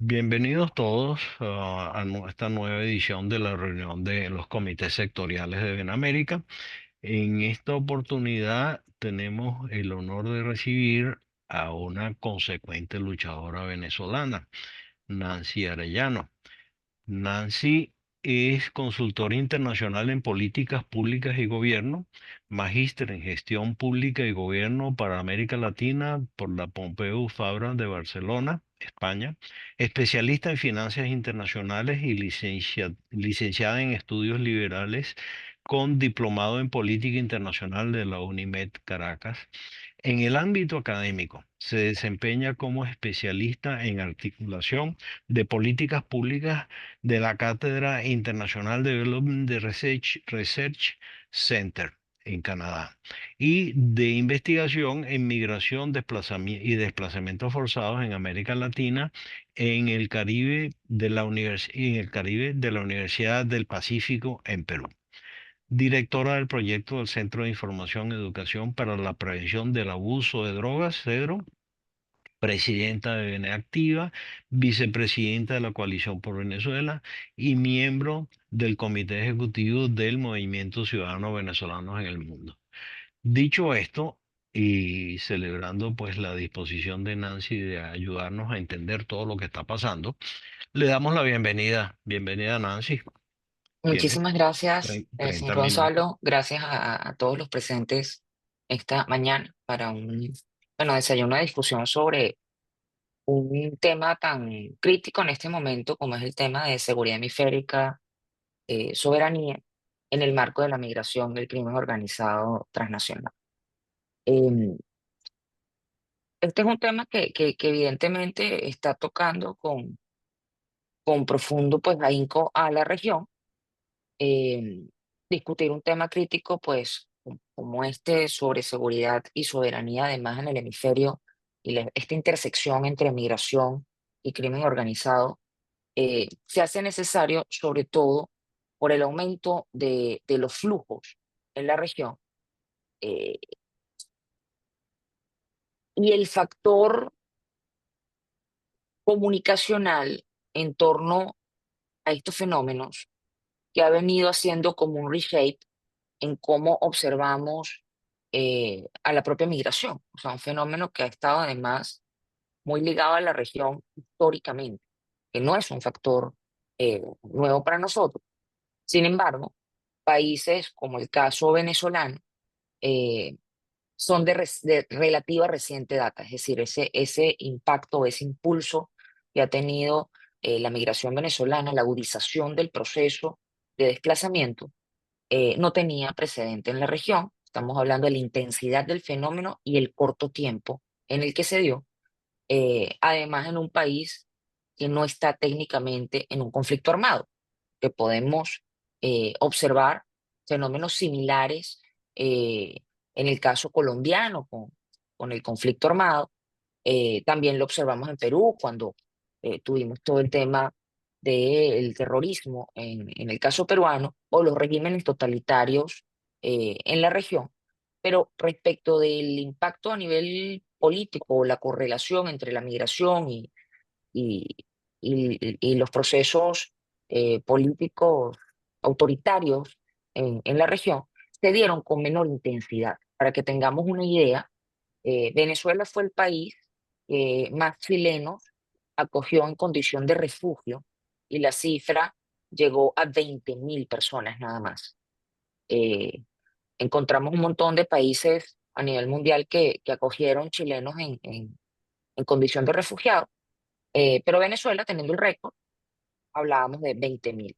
Bienvenidos todos a esta nueva edición de la reunión de los comités sectoriales de Benamérica. En esta oportunidad tenemos el honor de recibir a una consecuente luchadora venezolana, Nancy Arellano. Nancy es consultora internacional en políticas públicas y gobierno, magíster en gestión pública y gobierno para América Latina por la Pompeu Fabra de Barcelona, España, especialista en finanzas internacionales y licenciada en estudios liberales con diplomado en política internacional de la UNIMED Caracas. En el ámbito académico, se desempeña como especialista en articulación de políticas públicas de la Cátedra International Development Research Center en Canadá y de investigación en migración y desplazamientos forzados en América Latina en el Caribe de la Universidad del Pacífico en Perú. Directora del proyecto del Centro de Información y Educación para la Prevención del Abuso de Drogas, CEDRO, presidenta de BN Activa, vicepresidenta de la Coalición por Venezuela y miembro del Comité Ejecutivo del Movimiento Ciudadano Venezolanos en el Mundo. Dicho esto, y celebrando pues la disposición de Nancy de ayudarnos a entender todo lo que está pasando, le damos la bienvenida. Bienvenida, Nancy. Tiene Muchísimas gracias, señor 30 minutos. Gonzalo. Gracias a todos los presentes esta mañana para desayuno de discusión sobre un tema tan crítico en este momento como es el tema de seguridad hemisférica, soberanía, en el marco de la migración del crimen organizado transnacional. Em, este es un tema que evidentemente está tocando con profundo pues, ahínco a la región. em, Discutir un tema crítico, pues, como este sobre seguridad y soberanía, además en el hemisferio, y esta intersección entre migración y crimen organizado, se hace necesario, sobre todo por el aumento de los flujos en la región eh, y el factor comunicacional en torno a estos fenómenos que ha venido haciendo como un reshape en cómo observamos a la propia migración. O sea, un fenómeno que ha estado además muy ligado a la región históricamente, que no es un factor nuevo para nosotros. Sin embargo, países como el caso venezolano eh, son de relativa reciente data, es decir, ese impacto, ese impulso que ha tenido la migración venezolana, la agudización del proceso de desplazamiento, no tenía precedente en la región. Estamos hablando de la intensidad del fenómeno y el corto tiempo en el que se dio, además en un país que no está técnicamente en un conflicto armado, que podemos observar fenómenos similares en el caso colombiano con el conflicto armado. También lo observamos en Perú cuando tuvimos todo el tema del terrorismo en el caso peruano o los regímenes totalitarios en la región. Pero respecto del impacto a nivel político o la correlación entre la migración y, y los procesos políticos autoritarios en la región, se dieron con menor intensidad. Para que tengamos una idea, Venezuela fue el país que más chilenos acogió en condición de refugio y la cifra llegó a 20.000 personas nada más. Eh, Encontramos un montón de países a nivel mundial que acogieron chilenos en condición de refugiado, pero Venezuela, teniendo el récord, hablábamos de 20.000.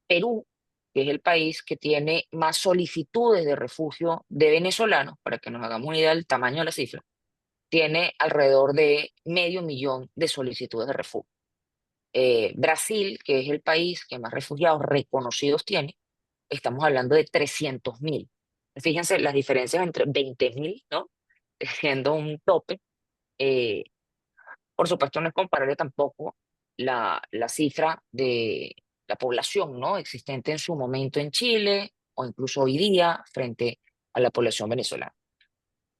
Perú, que es el país que tiene más solicitudes de refugio de venezolanos, para que nos hagamos una idea del tamaño de la cifra, tiene alrededor de 500.000 de solicitudes de refugio. Brasil, que es el país que más refugiados reconocidos tiene, estamos hablando de 300.000. Fíjense las diferencias entre 20.000, ¿no? Siendo un tope. eh, por supuesto, no es comparable tampoco la cifra de la población, ¿no? Existente en su momento en Chile o incluso hoy día frente a la población venezolana.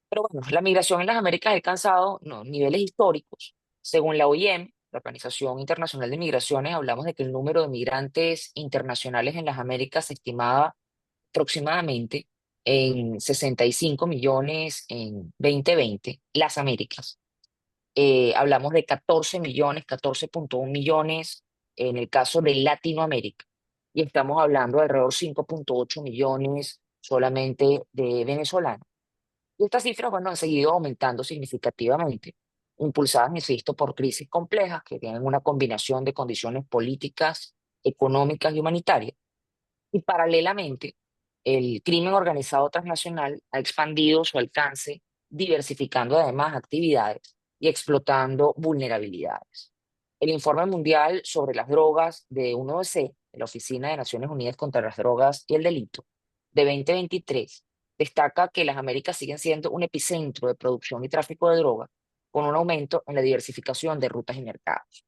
Pero bueno, la migración en las Américas ha alcanzado, ¿no?, niveles históricos, según la OIM, la Organización Internacional de Migraciones, hablamos de que el número de migrantes internacionales en las Américas se estimaba aproximadamente en 65 millones en 2020, las Américas. Hablamos de 14 millones, 14,1 millones en el caso de Latinoamérica. Y estamos hablando de alrededor 5,8 millones solamente de venezolanos. Y estas cifras, bueno, han seguido aumentando significativamente, impulsadas, insisto, por crisis complejas que tienen una combinación de condiciones políticas, económicas y humanitarias. Y paralelamente, el crimen organizado transnacional ha expandido su alcance, diversificando además actividades y explotando vulnerabilidades. El Informe Mundial sobre las Drogas de UNODC, de la Oficina de Naciones Unidas contra las Drogas y el Delito, de 2023, destaca que las Américas siguen siendo un epicentro de producción y tráfico de drogas, con un aumento en la diversificación de rutas y mercados.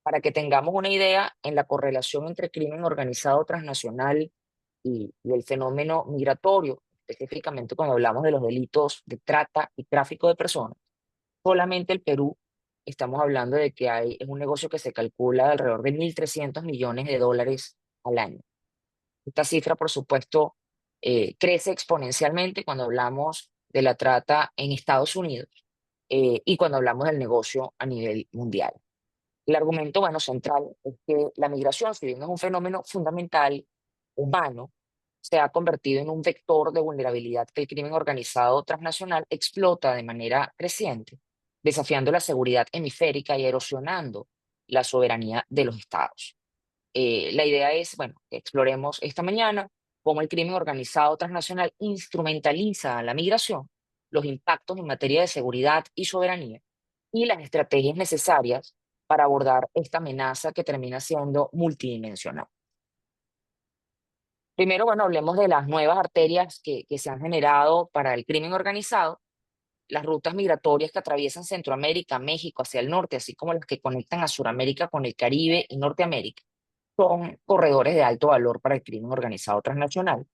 Para que tengamos una idea en la correlación entre crimen organizado transnacional y el fenómeno migratorio, específicamente cuando hablamos de los delitos de trata y tráfico de personas, solamente el Perú, estamos hablando de que es un negocio que se calcula de alrededor de 1.300 millones de dólares al año. Esta cifra, por supuesto, crece exponencialmente cuando hablamos de la trata en Estados Unidos y cuando hablamos del negocio a nivel mundial. El argumento, bueno, central es que la migración, si bien es un fenómeno fundamental, humano, se ha convertido en un vector de vulnerabilidad que el crimen organizado transnacional explota de manera creciente, desafiando la seguridad hemisférica y erosionando la soberanía de los estados. La idea es, bueno, que exploremos esta mañana cómo el crimen organizado transnacional instrumentaliza la migración, los impactos en materia de seguridad y soberanía y las estrategias necesarias para abordar esta amenaza que termina siendo multidimensional. Primero, bueno, hablemos de las nuevas arterias que se han generado para el crimen organizado, las rutas migratorias que atraviesan Centroamérica, México hacia el norte, así como las que conectan a Suramérica con el Caribe y Norteamérica, son corredores de alto valor para el crimen organizado transnacional.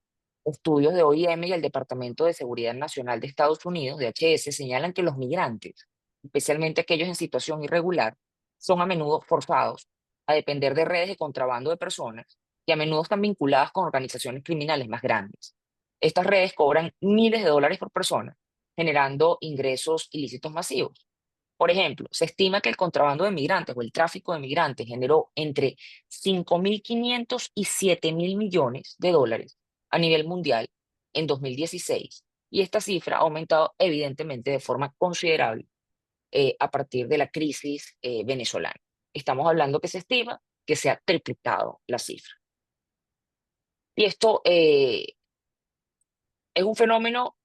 Estudios de OIM y el Departamento de Seguridad Nacional de Estados Unidos, DHS, señalan que los migrantes, especialmente aquellos en situación irregular, son a menudo forzados a depender de redes de contrabando de personas que a menudo están vinculadas con organizaciones criminales más grandes. Estas redes cobran miles de dólares por persona, generando ingresos ilícitos masivos. Por ejemplo, se estima que el contrabando de migrantes o el tráfico de migrantes generó entre 5.500 y 7.000 millones de dólares a nivel mundial en 2016. Y esta cifra ha aumentado evidentemente de forma considerable a partir de la crisis venezolana. Estamos hablando que se estima que se ha triplicado la cifra. Y esto es un fenómeno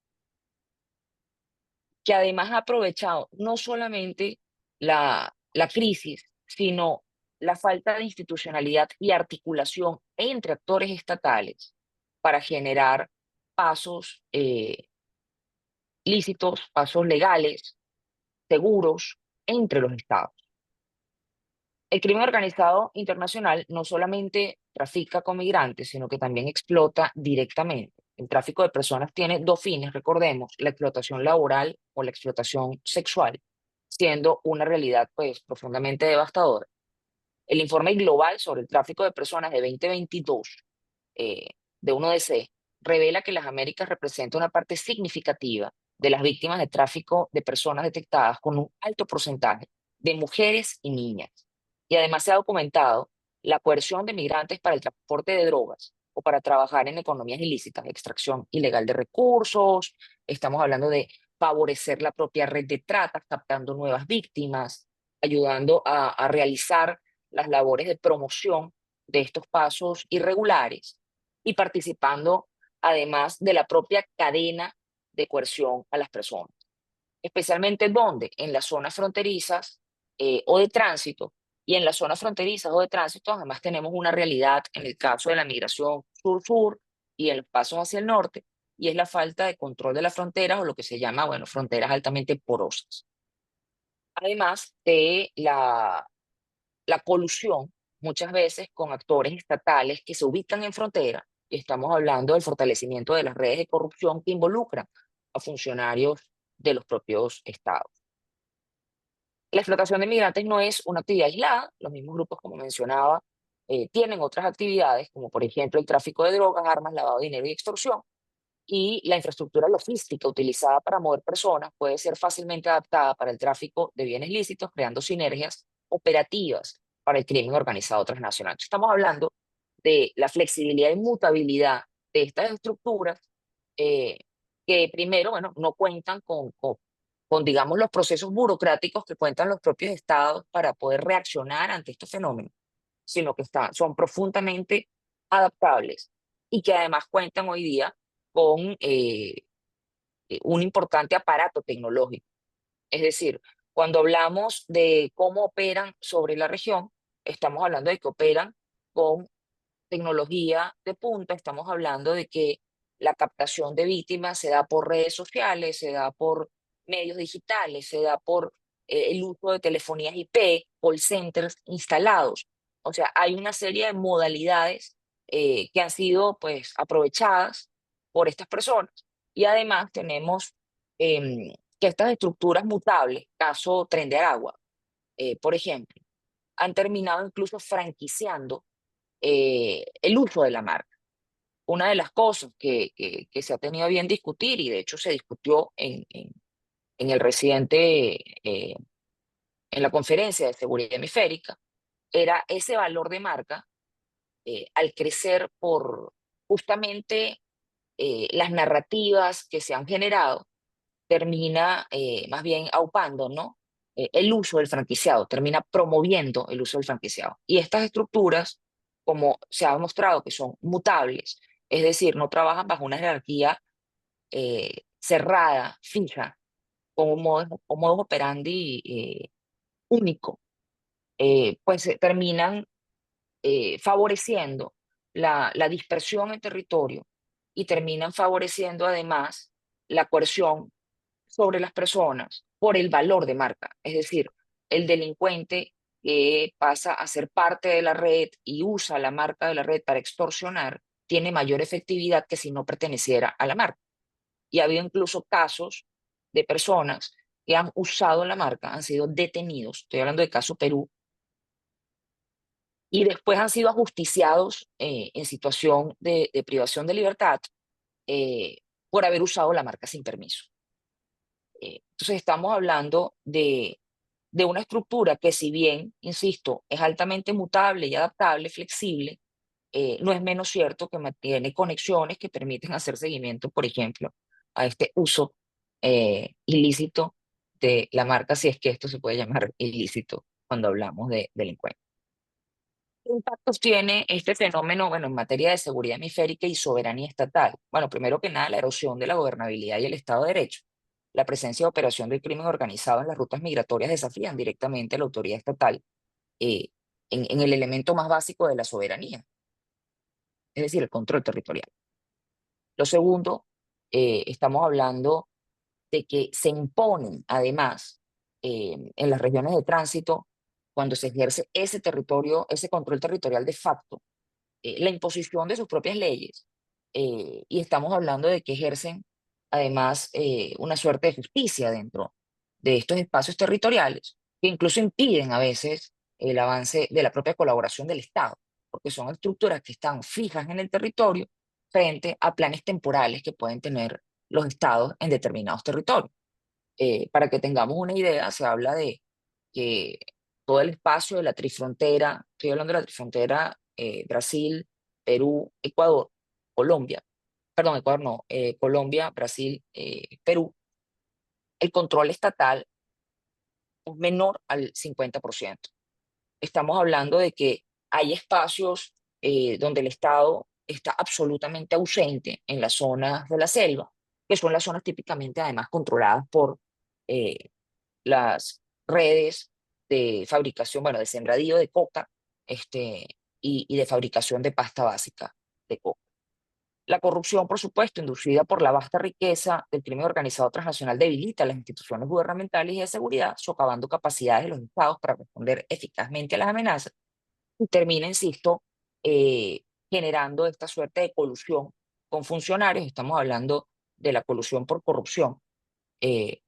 que además ha aprovechado no solamente la crisis, sino la falta de institucionalidad y articulación entre actores estatales para generar pasos lícitos, pasos legales, seguros entre los estados. El crimen organizado internacional no solamente trafica con migrantes, sino que también explota directamente. El tráfico de personas tiene dos fines, recordemos, la explotación laboral o la explotación sexual, siendo una realidad pues profundamente devastadora. El informe global sobre el tráfico de personas de 2022 eh, de UNODC revela que las Américas representan una parte significativa de las víctimas de tráfico de personas detectadas con un alto porcentaje de mujeres y niñas. Y además se ha documentado la coerción de migrantes para el transporte de drogas o para trabajar en economías ilícitas, extracción ilegal de recursos, estamos hablando de favorecer la propia red de trata, captando nuevas víctimas, ayudando a realizar las labores de promoción de estos pasos irregulares y participando además de la propia cadena de coerción a las personas, especialmente donde en las zonas fronterizas o de tránsito, y en las zonas fronterizas o de tránsito además tenemos una realidad en el caso de la migración sur-sur y en los pasos hacia el norte, y es la falta de control de las fronteras o lo que se llama, bueno, fronteras altamente porosas. Además de la colusión muchas veces con actores estatales que se ubican en frontera, y estamos hablando del fortalecimiento de las redes de corrupción que involucran a funcionarios de los propios estados. La explotación de migrantes no es una actividad aislada. Los mismos grupos, como mencionaba, tienen otras actividades, como por ejemplo el tráfico de drogas, armas, lavado de dinero y extorsión. Y la infraestructura logística utilizada para mover personas puede ser fácilmente adaptada para el tráfico de bienes lícitos, creando sinergias operativas para el crimen organizado transnacional. Estamos hablando de la flexibilidad y mutabilidad de estas estructuras eh, que primero, bueno, no cuentan con, digamos, los procesos burocráticos que cuentan los propios estados para poder reaccionar ante estos fenómenos, sino que son profundamente adaptables y que además cuentan hoy día con un importante aparato tecnológico. Es decir, cuando hablamos de cómo operan sobre la región, estamos hablando de que operan con tecnología de punta, estamos hablando de que la captación de víctimas se da por redes sociales, se da por medios digitales, se da por el uso de telefonías IP, call centers instalados. O sea, hay una serie de modalidades que han sido pues aprovechadas por estas personas. Y además tenemos que estas estructuras mutables, caso Tren de Aragua, por ejemplo, han terminado incluso franquiciando el uso de la marca. Una de las cosas que se ha tenido a bien discutir, y de hecho se discutió en el reciente, en la conferencia de seguridad hemisférica, era ese valor de marca al crecer por justamente las narrativas que se han generado, termina más bien aupando, ¿no? El uso del franquiciado, termina promoviendo el uso del franquiciado. Y estas estructuras, como se ha demostrado que son mutables, es decir, no trabajan bajo una jerarquía cerrada, fija, con un modus operandi único, pues terminan favoreciendo la dispersión en territorio y terminan favoreciendo además la coerción sobre las personas por el valor de marca. Es decir, el delincuente que pasa a ser parte de la red y usa la marca de la red para extorsionar, tiene mayor efectividad que si no perteneciera a la marca. Y ha habido incluso casos de personas que han usado la marca, han sido detenidos, estoy hablando del caso Perú, y después han sido ajusticiados en situación de privación de libertad eh, por haber usado la marca sin permiso. Entonces estamos hablando de una estructura que si bien, insisto, es altamente mutable y adaptable, flexible, no es menos cierto que mantiene conexiones que permiten hacer seguimiento, por ejemplo, a este uso ilícito de la marca, si es que esto se puede llamar ilícito cuando hablamos de delincuencia. ¿Qué impactos tiene este fenómeno, bueno, en materia de seguridad hemisférica y soberanía estatal? Bueno, primero que nada, la erosión de la gobernabilidad y el Estado de Derecho. La presencia de operación del crimen organizado en las rutas migratorias desafían directamente a la autoridad estatal eh, en el elemento más básico de la soberanía, es decir, el control territorial. Lo segundo, estamos hablando de que se imponen, además, en las regiones de tránsito, cuando se ejerce ese territorio, ese control territorial de facto, la imposición de sus propias leyes. Y estamos hablando de que ejercen, además, una suerte de justicia dentro de estos espacios territoriales, que incluso impiden a veces el avance de la propia colaboración del Estado, porque son estructuras que están fijas en el territorio frente a planes temporales que pueden tener los estados en determinados territorios. Para que tengamos una idea, se habla de que todo el espacio de la trifrontera, estoy hablando de la trifrontera Brasil, Perú, Ecuador, Colombia, perdón, Ecuador no, Colombia, Brasil, Perú, el control estatal es menor al 50%. Estamos hablando de que hay espacios donde el Estado está absolutamente ausente en las zonas de la selva, que son las zonas típicamente además controladas por eh, las redes de fabricación, bueno, de sembradío de coca este, y de fabricación de pasta básica de coca. La corrupción, por supuesto, inducida por la vasta riqueza del crimen organizado transnacional, debilita las instituciones gubernamentales y de seguridad, socavando capacidades de los estados para responder eficazmente a las amenazas y termina, insisto, eh, generando esta suerte de colusión con funcionarios. Estamos hablando de la colusión por corrupción, eh,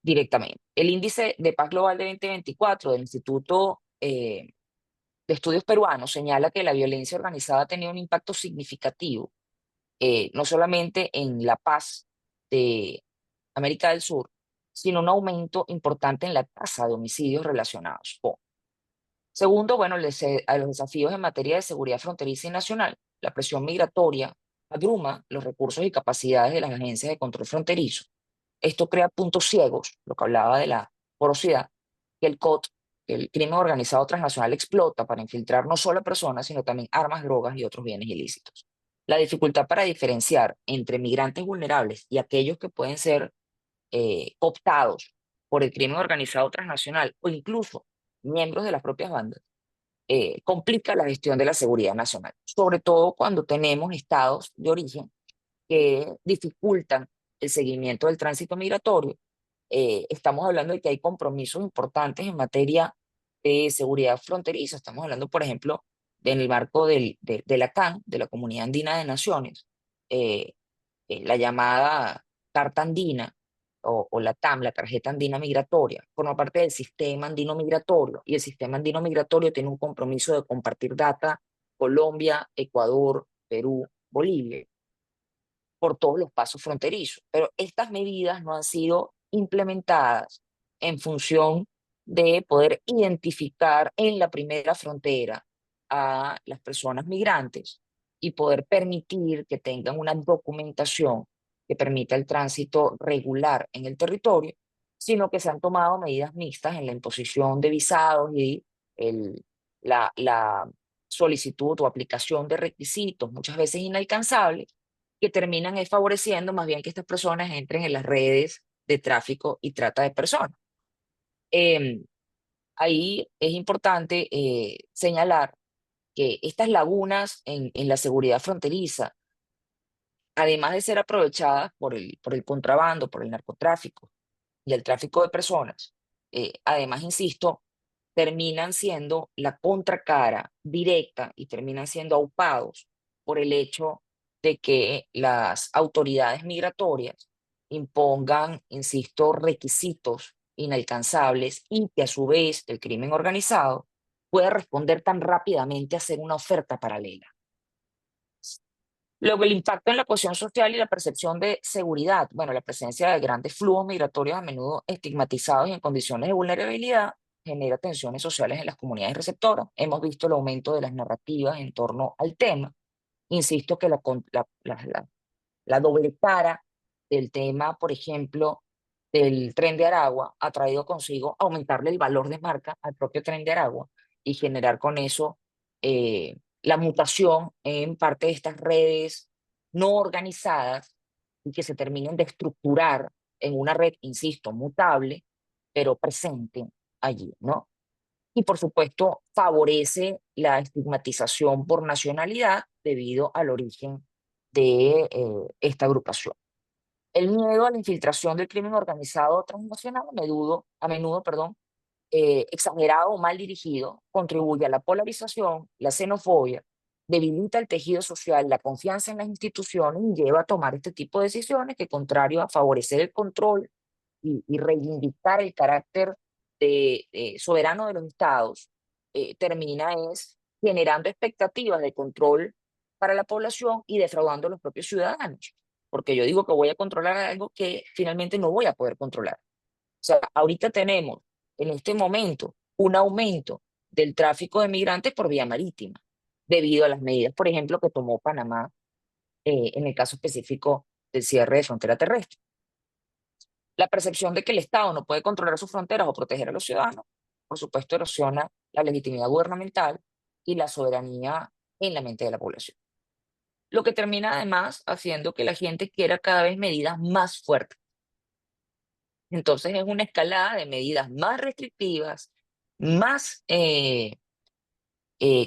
directamente. El índice de paz global de 2024 del Instituto de Estudios Peruanos señala que la violencia organizada ha tenido un impacto significativo, no solamente en la paz de América del Sur, sino un aumento importante en la tasa de homicidios relacionados con. Segundo, bueno, a los desafíos en materia de seguridad fronteriza y nacional. La presión migratoria abruma los recursos y capacidades de las agencias de control fronterizo. Esto crea puntos ciegos, lo que hablaba de la porosidad, que el COT, que el crimen organizado transnacional, explota para infiltrar no solo a personas, sino también armas, drogas y otros bienes ilícitos. La dificultad para diferenciar entre migrantes vulnerables y aquellos que pueden ser cooptados por el crimen organizado transnacional o incluso miembros de las propias bandas, complica la gestión de la seguridad nacional, sobre todo cuando tenemos estados de origen que dificultan el seguimiento del tránsito migratorio. Estamos hablando de que hay compromisos importantes en materia de seguridad fronteriza. Estamos hablando, por ejemplo, en el marco de la CAN, de la Comunidad Andina de Naciones, eh, la llamada Carta Andina o la TAM, la Tarjeta Andina Migratoria, forma parte del Sistema Andino Migratorio, y el Sistema Andino Migratorio tiene un compromiso de compartir data Colombia, Ecuador, Perú, Bolivia, por todos los pasos fronterizos. Pero estas medidas no han sido implementadas en función de poder identificar en la primera frontera a las personas migrantes y poder permitir que tengan una documentación que permita el tránsito regular en el territorio, sino que se han tomado medidas mixtas en la imposición de visados y la solicitud o aplicación de requisitos, muchas veces inalcanzables, que terminan favoreciendo más bien que estas personas entren en las redes de tráfico y trata de personas. Em, Ahí es importante señalar que estas lagunas en la seguridad fronteriza, además de ser aprovechadas por el contrabando, por el narcotráfico y el tráfico de personas, además, insisto, terminan siendo la contracara directa y terminan siendo aupados por el hecho de que las autoridades migratorias impongan, insisto, requisitos inalcanzables y que a su vez el crimen organizado puede responder tan rápidamente a hacer una oferta paralela. Luego, el impacto en la cohesión social y la percepción de seguridad. Bueno, la presencia de grandes flujos migratorios a menudo estigmatizados y en condiciones de vulnerabilidad genera tensiones sociales en las comunidades receptoras. Hemos visto el aumento de las narrativas en torno al tema. Insisto que la doble cara del tema, por ejemplo, del Tren de Aragua, ha traído consigo aumentarle el valor de marca al propio Tren de Aragua y generar con eso la mutación en parte de estas redes no organizadas y que se terminen de estructurar en una red, insisto, mutable, pero presente allí, ¿no? Y por supuesto, favorece la estigmatización por nacionalidad debido al origen de esta agrupación. El miedo a la infiltración del crimen organizado transnacional, a menudo, perdón, exagerado o mal dirigido, contribuye a la polarización, la xenofobia, debilita el tejido social, la confianza en las instituciones y lleva a tomar este tipo de decisiones que, contrario a favorecer el control y reivindicar el carácter soberano de los estados, termina generando expectativas de control para la población y defraudando a los propios ciudadanos. Porque yo digo que voy a controlar algo que finalmente no voy a poder controlar. O sea, ahorita tenemos en este momento un aumento del tráfico de migrantes por vía marítima, debido a las medidas, por ejemplo, que tomó Panamá en el caso específico del cierre de frontera terrestre. La percepción de que el Estado no puede controlar sus fronteras o proteger a los ciudadanos, por supuesto, erosiona la legitimidad gubernamental y la soberanía en la mente de la población. Lo que termina además haciendo que la gente quiera cada vez medidas más fuertes. Entonces es una escalada de medidas más restrictivas, más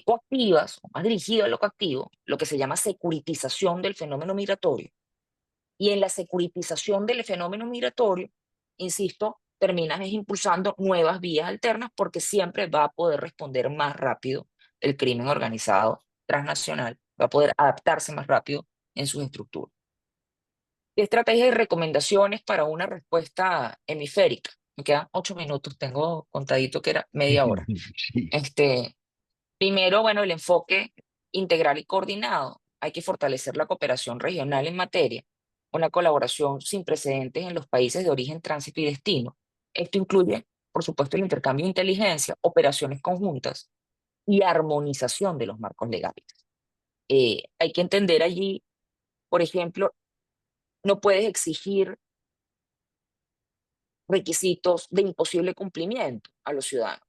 coactivas, o más dirigidas a lo coactivo, lo que se llama securitización del fenómeno migratorio. Y en la securitización del fenómeno migratorio, insisto, terminas impulsando nuevas vías alternas porque siempre va a poder responder más rápido el crimen organizado transnacional, va a poder adaptarse más rápido en sus estructuras. ¿Qué estrategias y recomendaciones para una respuesta hemisférica? Me quedan 8 minutos, tengo contadito que era media hora. Sí. Este, Primero, bueno, el enfoque integral y coordinado. Hay que fortalecer la cooperación regional en materia, una colaboración sin precedentes en los países de origen, tránsito y destino. Esto incluye, por supuesto, el intercambio de inteligencia, operaciones conjuntas y armonización de los marcos legales. Hay que entender allí, por ejemplo, no puedes exigir requisitos de imposible cumplimiento a los ciudadanos.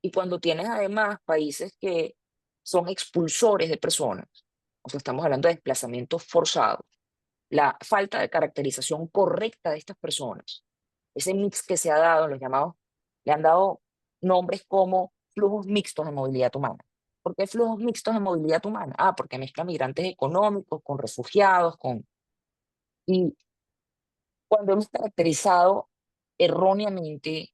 Y cuando tienes además países que son expulsores de personas, o sea, estamos hablando de desplazamientos forzados, la falta de caracterización correcta de estas personas, ese mix que se ha dado, los llamados, le han dado nombres como flujos mixtos de movilidad humana. ¿Por qué flujos mixtos de movilidad humana? Ah, porque mezcla migrantes económicos con refugiados, y cuando hemos caracterizado erróneamente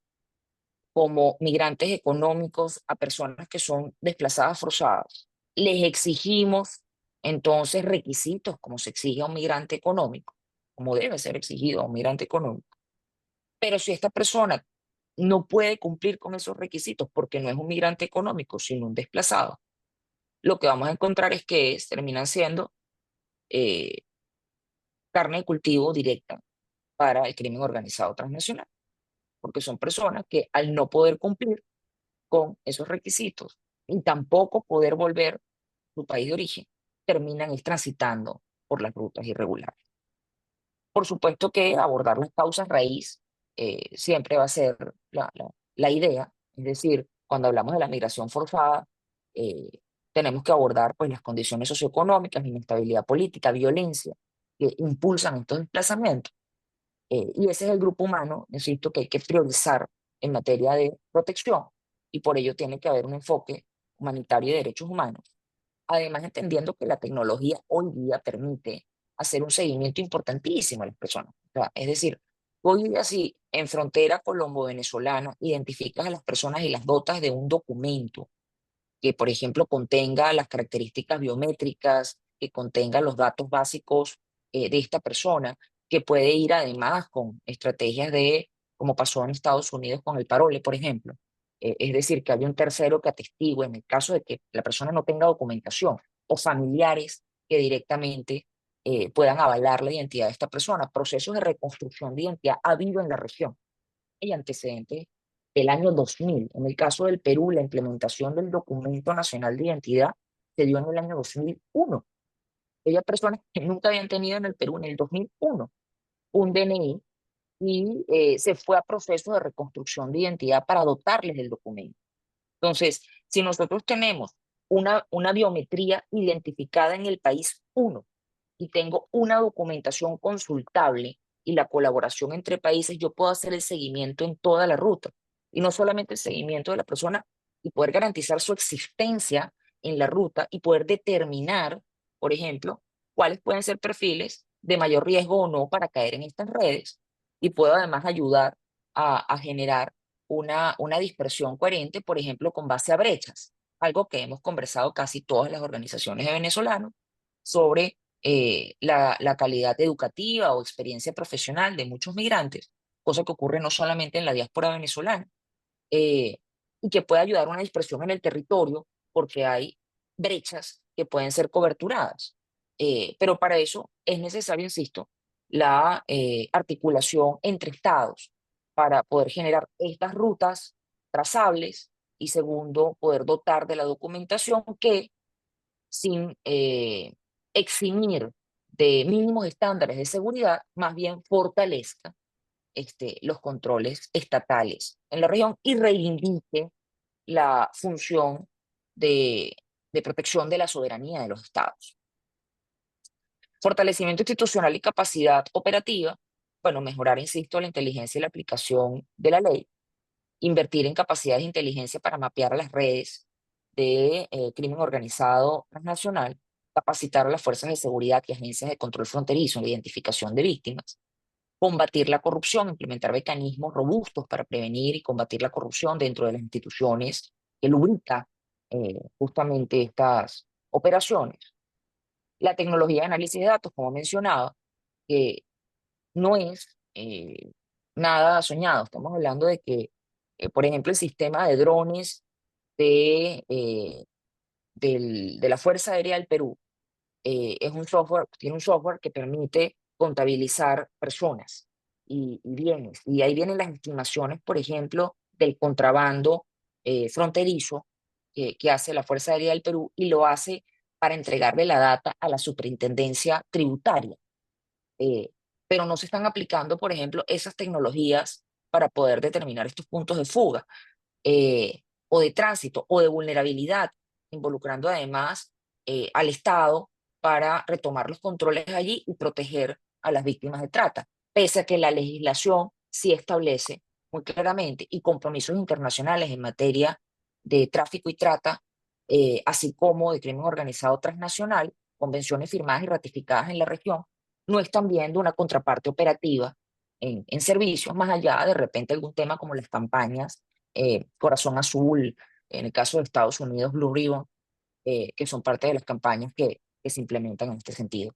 como migrantes económicos a personas que son desplazadas forzadas, les exigimos entonces requisitos como se exige a un migrante económico, como debe ser exigido a un migrante económico. Pero si esta persona no puede cumplir con esos requisitos porque no es un migrante económico, sino un desplazado, lo que vamos a encontrar es que terminan siendo eh, carne de cultivo directa para el crimen organizado transnacional, porque son personas que al no poder cumplir con esos requisitos y tampoco poder volver a su país de origen, terminan transitando por las rutas irregulares. Por supuesto que abordar las causas raíz siempre va a ser la idea, es decir, cuando hablamos de la migración forzada, eh, tenemos que abordar pues, las condiciones socioeconómicas, inestabilidad política, violencia, que impulsan estos desplazamientos. Y ese es el grupo humano, insisto, que hay que priorizar en materia de protección y por ello tiene que haber un enfoque humanitario de derechos humanos. Además, entendiendo que la tecnología hoy día permite hacer un seguimiento importantísimo a las personas. O sea, es decir, hoy día si en frontera colombo-venezolana identificas a las personas y las dotas de un documento que, por ejemplo, contenga las características biométricas, que contenga los datos básicos de esta persona, que puede ir además con estrategias de, como pasó en Estados Unidos con el parole, por ejemplo. Es decir, que haya un tercero que atestigue en el caso de que la persona no tenga documentación o familiares que directamente puedan avalar la identidad de esta persona. Procesos de reconstrucción de identidad ha habido en la región y antecedentes del año 2000. En el caso del Perú, la implementación del Documento Nacional de Identidad se dio en el año 2001. Había personas que nunca habían tenido en el Perú en el 2001 un DNI y se fue a proceso de reconstrucción de identidad para dotarles del documento. Entonces, si nosotros tenemos una biometría identificada en el país uno y tengo una documentación consultable y la colaboración entre países, yo puedo hacer el seguimiento en toda la ruta. Y no solamente el seguimiento de la persona y poder garantizar su existencia en la ruta y poder determinar, por ejemplo, cuáles pueden ser perfiles de mayor riesgo o no para caer en estas redes. Y puedo además ayudar a generar una dispersión coherente, por ejemplo, con base a brechas, algo que hemos conversado casi todas las organizaciones de venezolanos sobre la calidad educativa o experiencia profesional de muchos migrantes, cosa que ocurre no solamente en la diáspora venezolana, eh, y que puede ayudar a una dispersión en el territorio porque hay brechas que pueden ser coberturadas. Pero para eso es necesario, insisto, la articulación entre estados para poder generar estas rutas trazables y segundo, poder dotar de la documentación que sin eximir de mínimos estándares de seguridad, más bien fortalezca los controles estatales en la región y reivindique la función de, de protección de la soberanía de los estados. Fortalecimiento institucional y capacidad operativa, bueno, mejorar, insisto, la inteligencia y la aplicación de la ley, invertir en capacidades de inteligencia para mapear las redes de crimen organizado transnacional, capacitar a las fuerzas de seguridad y agencias de control fronterizo en la identificación de víctimas, combatir la corrupción, implementar mecanismos robustos para prevenir y combatir la corrupción dentro de las instituciones que lubrica justamente estas operaciones. La tecnología de análisis de datos, como mencionaba, que no es nada soñado. Estamos hablando de que, por ejemplo, el sistema de drones de, de la Fuerza Aérea del Perú es un software, tiene un software que permite contabilizar personas y bienes. Y ahí vienen las estimaciones, por ejemplo, del contrabando fronterizo que hace la Fuerza Aérea del Perú y lo hace para entregarle la data a la Superintendencia Tributaria. eh, pero no se están aplicando, por ejemplo, esas tecnologías para poder determinar estos puntos de fuga o de tránsito o de vulnerabilidad, involucrando además al Estado para retomar los controles allí y proteger a las víctimas de trata, pese a que la legislación sí establece muy claramente y compromisos internacionales en materia de tráfico y trata, así como de crimen organizado transnacional, convenciones firmadas y ratificadas en la región, no están viendo una contraparte operativa en servicios, más allá de repente algún tema como las campañas Corazón Azul, en el caso de Estados Unidos, Blue Ribbon, que son parte de las campañas que se implementan en este sentido.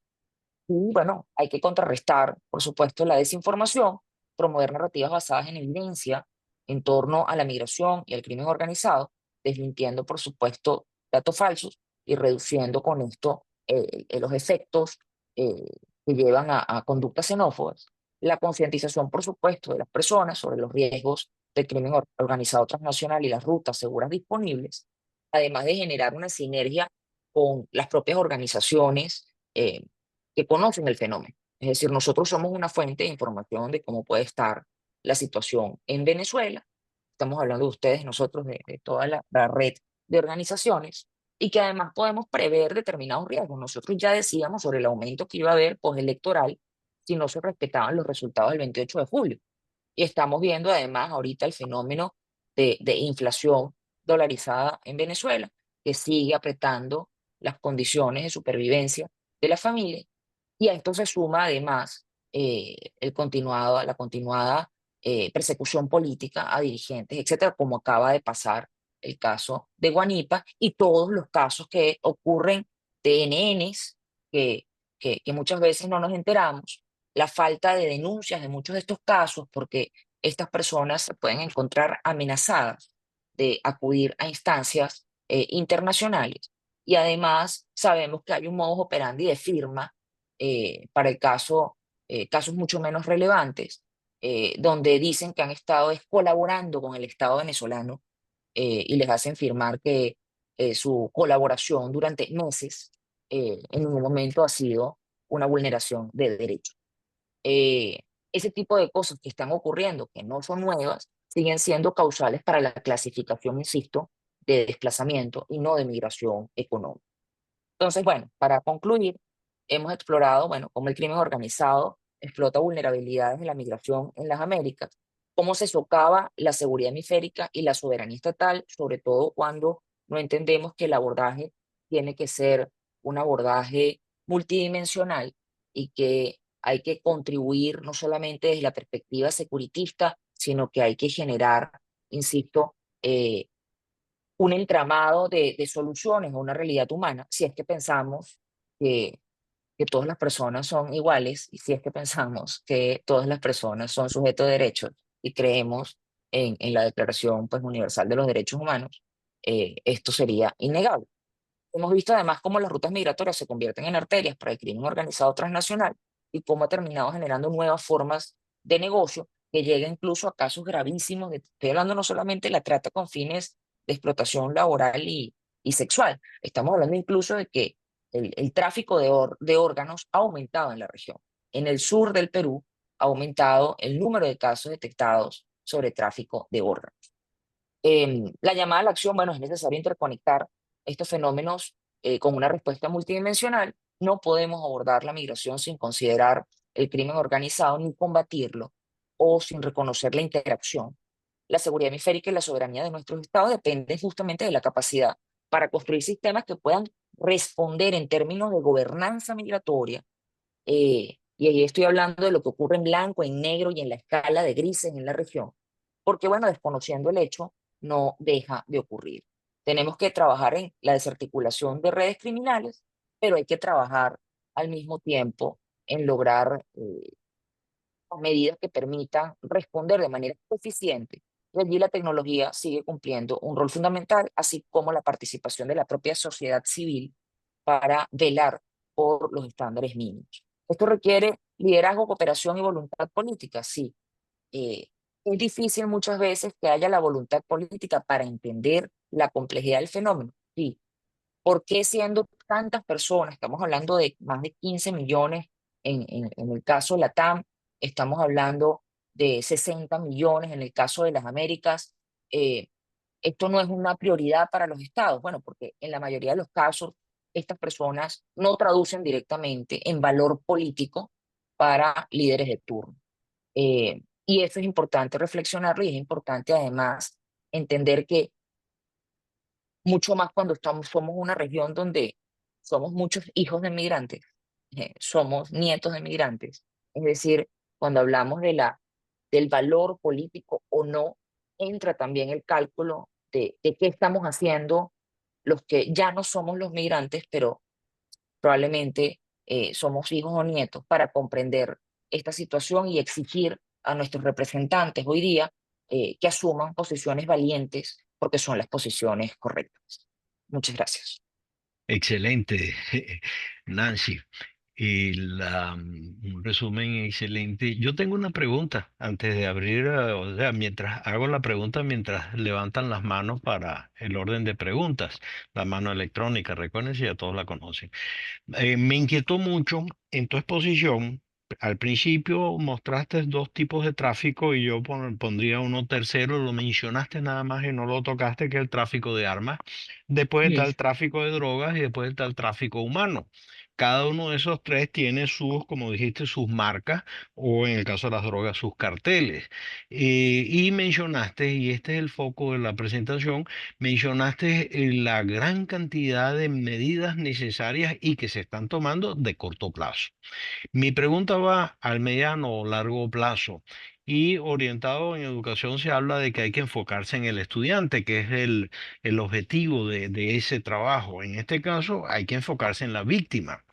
Y bueno, hay que contrarrestar, por supuesto, la desinformación, promover narrativas basadas en evidencia en torno a la migración y el crimen organizado, desmintiendo, por supuesto, datos falsos y reduciendo con esto los efectos eh, que llevan a conductas xenófobas. La concientización, por supuesto, de las personas sobre los riesgos del crimen organizado transnacional y las rutas seguras disponibles, además de generar una sinergia con las propias organizaciones que conocen el fenómeno. Es decir, nosotros somos una fuente de información de cómo puede estar la situación en Venezuela. Estamos hablando de ustedes, nosotros, de toda la red de organizaciones y que además podemos prever determinados riesgos. Nosotros ya decíamos sobre el aumento que iba a haber postelectoral si no se respetaban los resultados del 28 de julio. Y estamos viendo además ahorita el fenómeno de inflación dolarizada en Venezuela, que sigue apretando las condiciones de supervivencia de la familia. Y a esto se suma además la continuada persecución política a dirigentes, etcétera, como acaba de pasar el caso de Guanipa y todos los casos que ocurren de NNs que, que muchas veces no nos enteramos, la falta de denuncias de muchos de estos casos, porque estas personas se pueden encontrar amenazadas de acudir a instancias internacionales. Y además sabemos que hay un modus operandi de firma para el caso, casos mucho menos relevantes, donde dicen que han estado colaborando con el Estado venezolano y les hacen firmar que su colaboración durante meses en ningún momento ha sido una vulneración de derechos. Eh, Ese tipo de cosas que están ocurriendo, que no son nuevas, siguen siendo causales para la clasificación, insisto, de desplazamiento y no de migración económica. Entonces, bueno, para concluir, hemos explorado, bueno, cómo el crimen organizado explota vulnerabilidades de la migración en las Américas, cómo se socava la seguridad hemisférica y la soberanía estatal, sobre todo cuando no entendemos que el abordaje tiene que ser un abordaje multidimensional y que hay que contribuir no solamente desde la perspectiva securitista, sino que hay que generar, insisto, un entramado de soluciones a una realidad humana, si es que pensamos que, que todas las personas son iguales y si es que pensamos que todas las personas son sujetos de derechos y creemos en la Declaración pues, Universal de los Derechos Humanos, esto sería innegable. Hemos visto además cómo las rutas migratorias se convierten en arterias para el crimen organizado transnacional y cómo ha terminado generando nuevas formas de negocio que llega incluso a casos gravísimos. Estoy hablando no solamente de la trata con fines de explotación laboral y sexual, estamos hablando incluso de que el tráfico de órganos ha aumentado en la región. En el sur del Perú ha aumentado el número de casos detectados sobre tráfico de órganos. La llamada a la acción, bueno, es necesario interconectar estos fenómenos con una respuesta multidimensional. No podemos abordar la migración sin considerar el crimen organizado ni combatirlo o sin reconocer la interacción. La seguridad hemisférica y la soberanía de nuestros estados dependen justamente de la capacidad para construir sistemas que puedan responder en términos de gobernanza migratoria. Y ahí estoy hablando de lo que ocurre en blanco, en negro y en la escala de grises en la región, porque bueno, desconociendo el hecho, no deja de ocurrir. Tenemos que trabajar en la desarticulación de redes criminales, pero hay que trabajar al mismo tiempo en lograr medidas que permitan responder de manera eficiente. Y allí la tecnología sigue cumpliendo un rol fundamental, así como la participación de la propia sociedad civil para velar por los estándares mínimos. Esto requiere liderazgo, cooperación y voluntad política, sí. eh, es difícil muchas veces que haya la voluntad política para entender la complejidad del fenómeno, sí. ¿Por qué siendo tantas personas, estamos hablando de más de 15 millones en el caso de la TAM, estamos hablando de 60 millones en el caso de las Américas, eh, esto no es una prioridad para los estados? Bueno, porque en la mayoría de los casos estas personas no traducen directamente en valor político para líderes de turno. Y eso es importante reflexionarlo y es importante además entender que mucho más cuando somos una región donde somos muchos hijos de migrantes, somos nietos de migrantes. Es decir, cuando hablamos del valor político o no, entra también el cálculo de qué estamos haciendo los que ya no somos los migrantes, pero probablemente somos hijos o nietos para comprender esta situación y exigir a nuestros representantes hoy día que asuman posiciones valientes porque son las posiciones correctas. Muchas gracias. Excelente, Nancy. Un resumen excelente. Yo tengo una pregunta antes de abrir, o sea, mientras hago la pregunta, mientras levantan las manos para el orden de preguntas, la mano electrónica, recuerden si ya todos la conocen. Me inquietó mucho en tu exposición. Al principio mostraste dos tipos de tráfico y yo pondría uno tercero, lo mencionaste nada más y no lo tocaste, que es el tráfico de armas. Después está Mm. el tráfico de drogas y después está el tráfico humano. Cada uno de esos tres tiene sus, como dijiste, sus marcas o en el caso de las drogas, sus carteles. Y mencionaste, y este es el foco de la presentación, mencionaste la gran cantidad de medidas necesarias y que se están tomando de corto plazo. Mi pregunta va al mediano o largo plazo. Y orientado en educación se habla de que hay que enfocarse en el estudiante, que es el objetivo de ese trabajo. En este caso, hay que enfocarse en la víctima.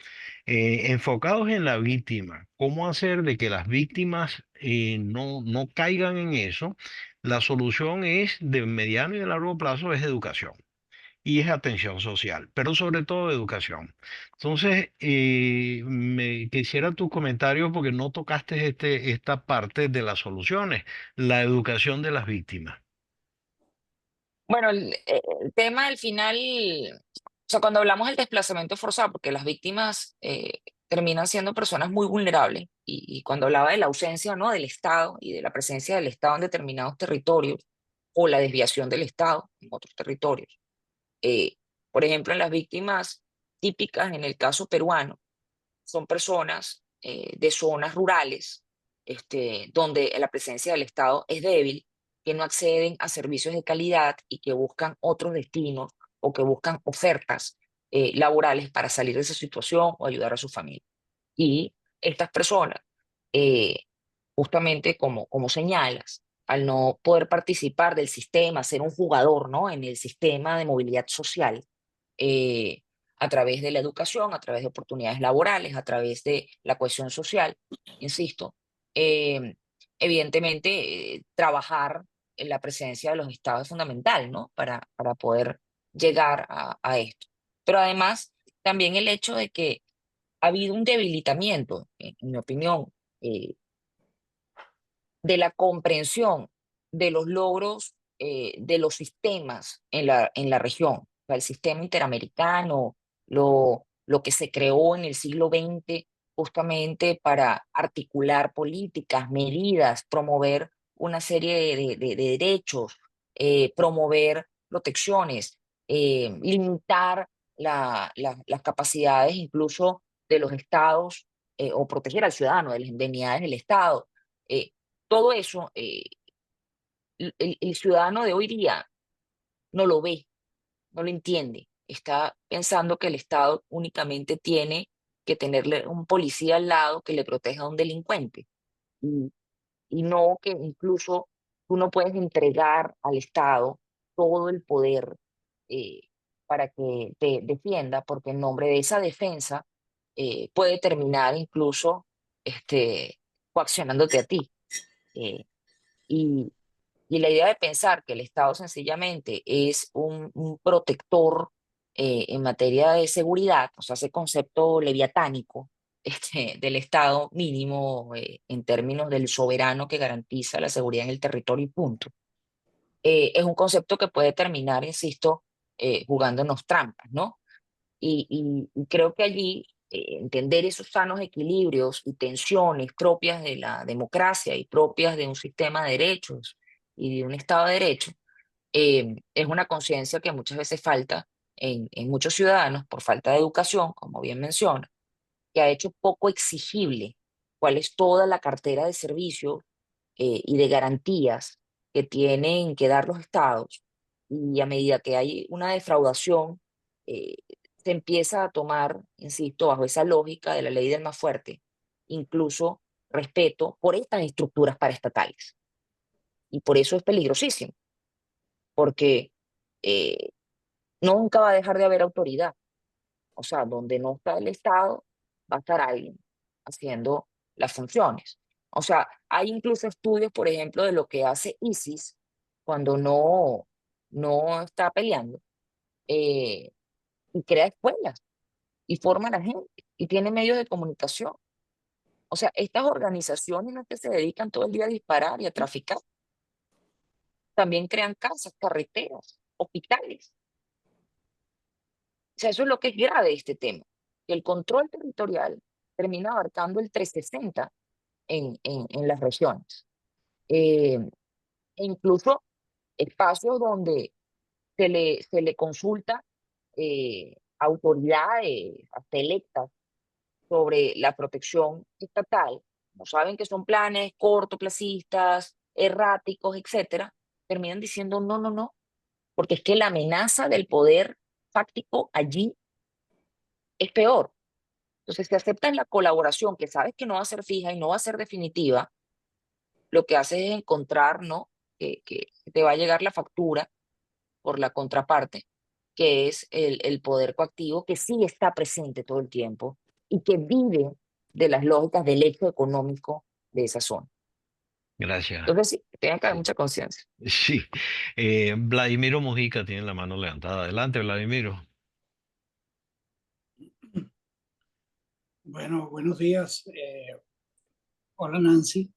Enfocados en la víctima, ¿cómo hacer de que las víctimas no caigan en eso? La solución es de mediano y de largo plazo es educación y es atención social, pero sobre todo educación. Entonces, me quisiera tu comentario porque no tocaste esta parte de las soluciones, la educación de las víctimas. Bueno, el tema al final, o sea, cuando hablamos del desplazamiento forzado, porque las víctimas terminan siendo personas muy vulnerables, y cuando hablaba de la ausencia, ¿no?, del Estado y de la presencia del Estado en determinados territorios, o la desviación del Estado en otros territorios. Eh, por ejemplo, en las víctimas típicas, en el caso peruano, son personas de zonas rurales, donde la presencia del Estado es débil, que no acceden a servicios de calidad y que buscan otros destinos o que buscan ofertas laborales para salir de esa situación o ayudar a su familia. Y estas personas, eh, justamente como señalas, al no poder participar del sistema, ser un jugador, ¿no?, en el sistema de movilidad social, eh, a través de la educación, a través de oportunidades laborales, a través de la cohesión social, insisto, eh, evidentemente trabajar en la presencia de los estados es fundamental, ¿no?, para poder llegar a esto. Pero además, también el hecho de que ha habido un debilitamiento, en mi opinión, eh, de la comprensión de los logros de los sistemas en la región. O sea, el sistema interamericano, lo que se creó en el siglo XX justamente para articular políticas, medidas, promover una serie de derechos, promover protecciones, limitar las capacidades incluso de los estados, o proteger al ciudadano de las indemnidades del Estado. eh, Todo eso, el ciudadano de hoy día no lo ve, no lo entiende. Está pensando que el Estado únicamente tiene que tenerle un policía al lado que le proteja a un delincuente. Y, y no que incluso tú no puedes entregar al Estado todo el poder eh, para que te defienda, porque en nombre de esa defensa puede terminar incluso este, coaccionándote a ti. Eh, y, y la idea de pensar que el Estado sencillamente es un protector en materia de seguridad, o sea, ese concepto leviatánico del Estado mínimo en términos del soberano que garantiza la seguridad en el territorio y punto, es un concepto que puede terminar, insisto, jugándonos trampas, ¿no? Y creo que allí entender esos sanos equilibrios y tensiones propias de la democracia y propias de un sistema de derechos y de un Estado de Derecho es una conciencia que muchas veces falta en muchos ciudadanos por falta de educación, como bien menciona, que ha hecho poco exigible cuál es toda la cartera de servicios y de garantías que tienen que dar los estados. Y a medida que hay una defraudación, eh, se empieza a tomar, insisto, bajo esa lógica de la ley del más fuerte, incluso respeto por estas estructuras paraestatales. Y por eso es peligrosísimo, porque eh, nunca va a dejar de haber autoridad. O sea, donde no está el Estado, va a estar alguien haciendo las funciones. O sea, hay incluso estudios, por ejemplo, de lo que hace ISIS cuando no está peleando, eh, y crea escuelas y forma a la gente y tiene medios de comunicación. O sea, estas organizaciones no es que se dedican todo el día a disparar y a traficar, también crean casas, carreteras, hospitales. O sea, eso es lo que es grave de este tema, que el control territorial termina abarcando el 360 en las regiones. Eh, e incluso espacios donde se le consulta a autoridades hasta electas sobre la protección estatal, no saben que son planes cortoplacistas, erráticos, etcétera, terminan diciendo no, no, no, porque es que la amenaza del poder fáctico allí es peor. Entonces, si aceptas la colaboración, que sabes que no va a ser fija y no va a ser definitiva, lo que haces es encontrar, ¿no? Que te va a llegar la factura por la contraparte, que es el poder coactivo que sí está presente todo el tiempo y que vive de las lógicas del hecho económico de esa zona. Gracias. Entonces, sí, tiene que haber Sí. mucha conciencia. Sí. Vladimiro Mojica tiene la mano levantada. Adelante, Vladimiro. Bueno, buenos días. Hola Nancy,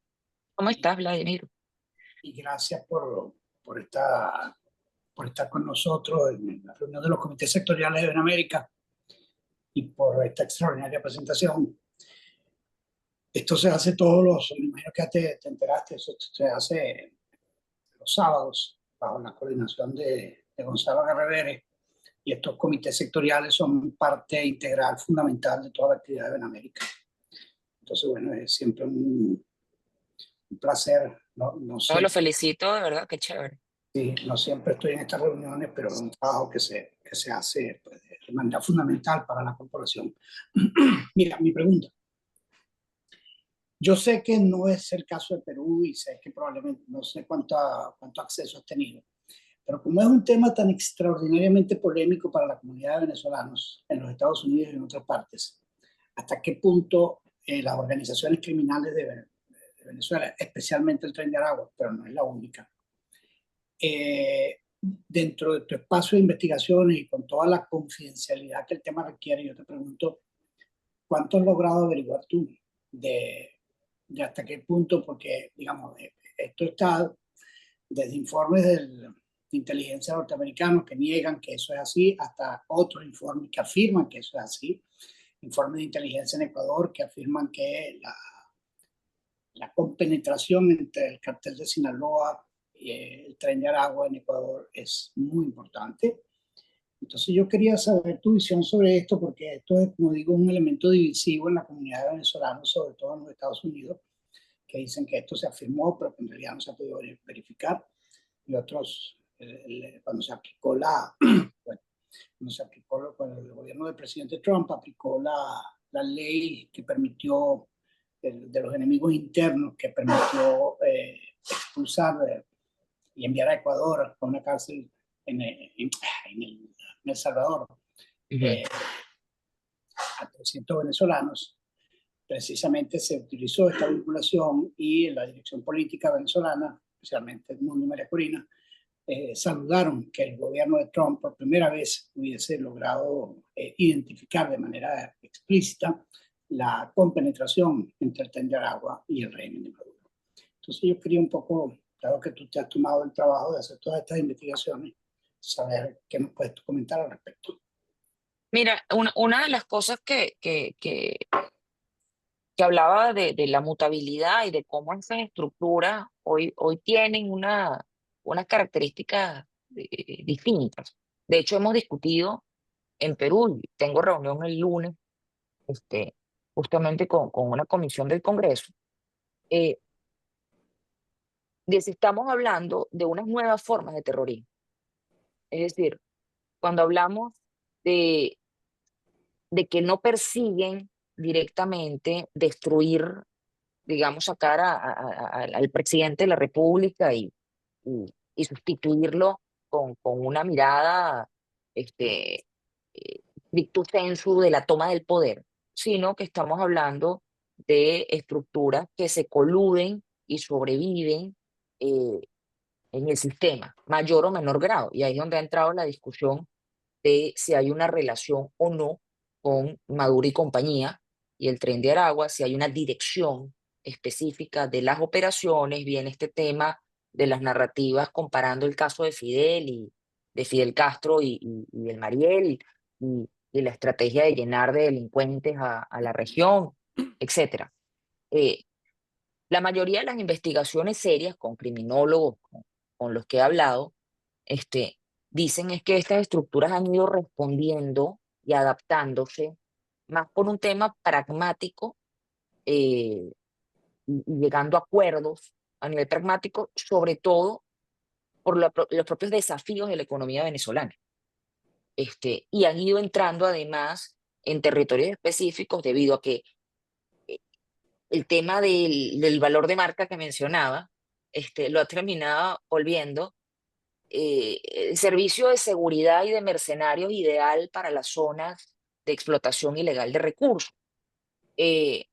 ¿Cómo y, estás, Vladimir? y gracias por, esta, por estar con nosotros en la reunión de los comités sectoriales de Benamérica y por esta extraordinaria presentación. Esto se hace me imagino que te enteraste, eso se hace los sábados bajo la coordinación de Gonzalo Garreveres, y estos comités sectoriales son parte integral, fundamental de toda la actividad de Benamérica. Entonces, bueno, es siempre un placer, no Yo lo siempre. felicito, de verdad, qué chévere. Sí, no siempre estoy en estas reuniones, pero es un trabajo que se hace pues, de manera fundamental para la corporación. Mira, mi pregunta. Yo sé que no es el caso de Perú y sé que probablemente no sé cuánto acceso has tenido, pero como es un tema tan extraordinariamente polémico para la comunidad de venezolanos en los Estados Unidos y en otras partes, ¿hasta qué punto las organizaciones criminales de Venezuela, especialmente el Tren de Aragua, pero no es la única, dentro de tu espacio de investigaciones y con toda la confidencialidad que el tema requiere, yo te pregunto, ¿cuánto has logrado averiguar tú de, de hasta qué punto? Porque, digamos, esto está desde informes de inteligencia norteamericanos que niegan que eso es así, hasta otros informes que afirman que eso es así, informes de inteligencia en Ecuador que afirman que la compenetración entre el cartel de Sinaloa y el Tren de Aragua en Ecuador es muy importante. Entonces yo quería saber tu visión sobre esto, porque esto es, como digo, un elemento divisivo en la comunidad de venezolanos, sobre todo en los Estados Unidos, que dicen que esto se afirmó, pero que en realidad no se ha podido verificar. Y otros, cuando se aplicó bueno, cuando se aplicó, cuando el gobierno del presidente Trump aplicó la ley que permitió, de los enemigos internos, que permitió expulsar y enviar a Ecuador a una cárcel en El Salvador Ujú. eh, a 300 venezolanos. precisamente se utilizó esta vinculación y la dirección política venezolana, especialmente Edmundo y María Corina, saludaron que el gobierno de Trump por primera vez hubiese logrado identificar de manera explícita la compenetración entre el Tren de Aragua y el régimen de Maduro. Entonces yo quería un poco, dado que tú te has tomado el trabajo de hacer todas estas investigaciones, saber qué nos puedes comentar al respecto. Mira, una de las cosas que hablaba de la mutabilidad y de cómo esas estructuras hoy tienen unas características distintas. De hecho, hemos discutido en Perú, y tengo reunión el lunes, este, justamente con una comisión del Congreso, eh, de si estamos hablando de unas nuevas formas de terrorismo. Es decir, cuando hablamos de, de que no persiguen directamente destruir, digamos, sacar al presidente de la República y sustituirlo con una mirada stricto sensu de la toma del poder, sino que estamos hablando de estructuras que se coluden y sobreviven eh, en el sistema, mayor o menor grado. Y ahí es donde ha entrado la discusión de si hay una relación o no con Maduro y compañía y el Tren de Aragua, si hay una dirección específica de las operaciones, viene este tema de las narrativas comparando el caso de Fidel y de Fidel Castro y el Mariel y la estrategia de llenar de delincuentes a la región, etcétera. Eh, la mayoría de las investigaciones serias con criminólogos con los que he hablado, este, dicen es que estas estructuras han ido respondiendo y adaptándose más por un tema pragmático y llegando a acuerdos a nivel pragmático, sobre todo por los propios desafíos de la economía venezolana. Y han ido entrando además en territorios específicos debido a que el tema del valor de marca que mencionaba, lo ha terminado volviendo el servicio de seguridad y de mercenarios ideal para las zonas de explotación ilegal de recursos. Eh,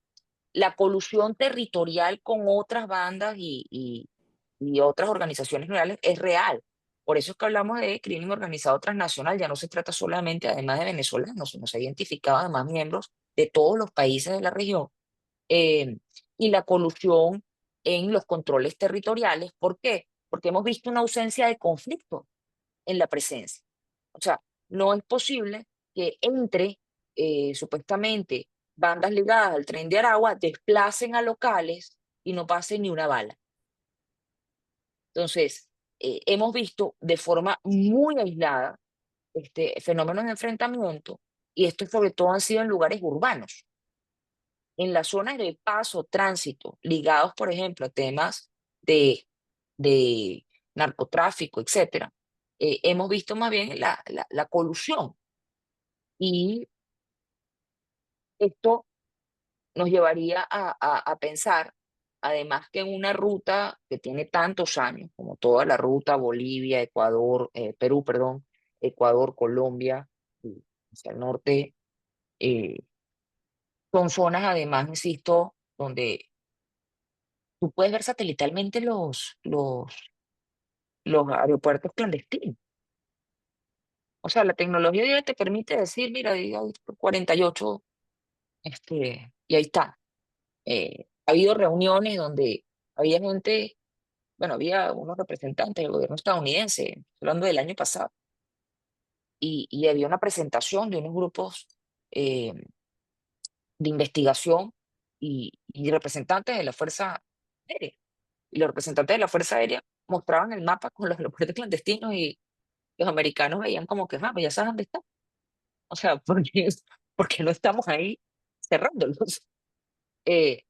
la colusión territorial con otras bandas y otras organizaciones criminales es real. Por eso es que hablamos de crimen organizado transnacional, ya no se trata solamente, además de venezolanos, sino se ha identificado además miembros de todos los países de la región. eh, y la colusión en los controles territoriales. ¿Por qué? Porque hemos visto una ausencia de conflicto en la presencia. O sea, no es posible que entre supuestamente bandas ligadas al Tren de Aragua, desplacen a locales y no pase ni una bala. Entonces, hemos visto de forma muy aislada fenómenos de enfrentamiento y esto sobre todo han sido en lugares urbanos. En las zonas de paso, tránsito, ligados, por ejemplo, a temas de narcotráfico, etcétera, hemos visto más bien la colusión. Y esto nos llevaría a pensar, además que en una ruta que tiene tantos años, como toda la ruta Bolivia, Ecuador, Perú, perdón, Ecuador, Colombia, y hacia el norte, eh, son zonas además, insisto, donde tú puedes ver satelitalmente los aeropuertos clandestinos. O sea, la tecnología ya te permite decir, mira, diga 48, y ahí está. Ha habido reuniones donde había gente, bueno, había unos representantes del gobierno estadounidense, hablando del año pasado, y había una presentación de unos grupos eh, de investigación y representantes de la Fuerza Aérea. Y los representantes de la Fuerza Aérea mostraban el mapa con los aeropuertos clandestinos y los americanos veían como que, pues ya sabes dónde está. O sea, porque no estamos ahí cerrándolos. Eh,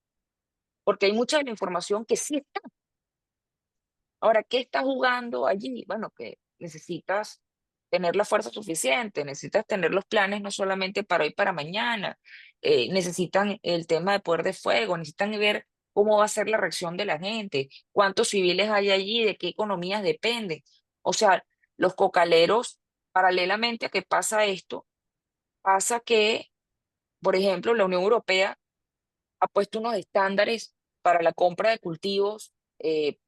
porque hay mucha de la información que sí está. Ahora, ¿qué está jugando allí? Bueno, que necesitas tener la fuerza suficiente, necesitas tener los planes no solamente para hoy, para mañana, necesitan el tema de poder de fuego, necesitan ver cómo va a ser la reacción de la gente, cuántos civiles hay allí, de qué economías dependen. O sea, los cocaleros, paralelamente a que pasa esto, pasa que, por ejemplo, la Unión Europea ha puesto unos estándares para la compra de cultivos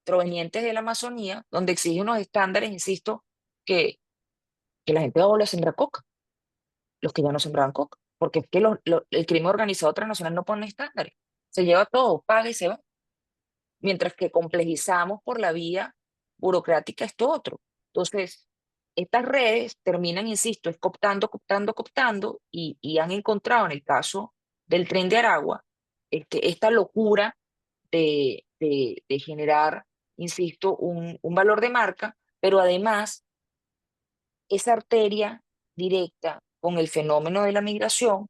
provenientes de la Amazonía, donde exige unos estándares, insisto, que la gente va a volver a sembrar coca, los que ya no sembraban coca, porque es que el crimen organizado transnacional no pone estándares, se lleva todo, paga y se va, mientras que complejizamos por la vía burocrática esto otro. Entonces, estas redes terminan, insisto, es cooptando, cooptando, cooptando, y han encontrado en el caso del Tren de Aragua esta locura de generar, insisto, un valor de marca, pero además esa arteria directa con el fenómeno de la migración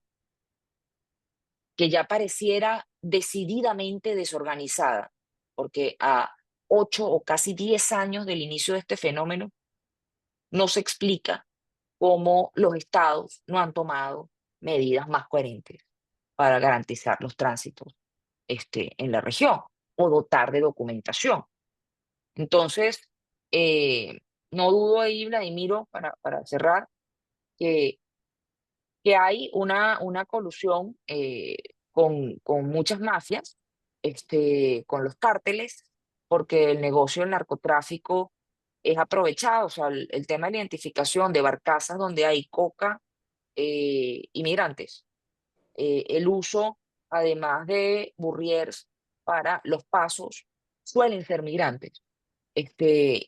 que ya pareciera decididamente desorganizada, porque a 8 o casi 10 años del inicio de este fenómeno no se explica cómo los estados no han tomado medidas más coherentes para garantizar los tránsitos en la región o dotar de documentación. Entonces, no dudo ahí, Vladimiro, para cerrar, que, que hay una colusión con muchas mafias, con los cárteles, porque el negocio del narcotráfico es aprovechado. O sea, el tema de la identificación de barcazas donde hay coca, inmigrantes, el uso, además de burriers para los pasos, suelen ser migrantes.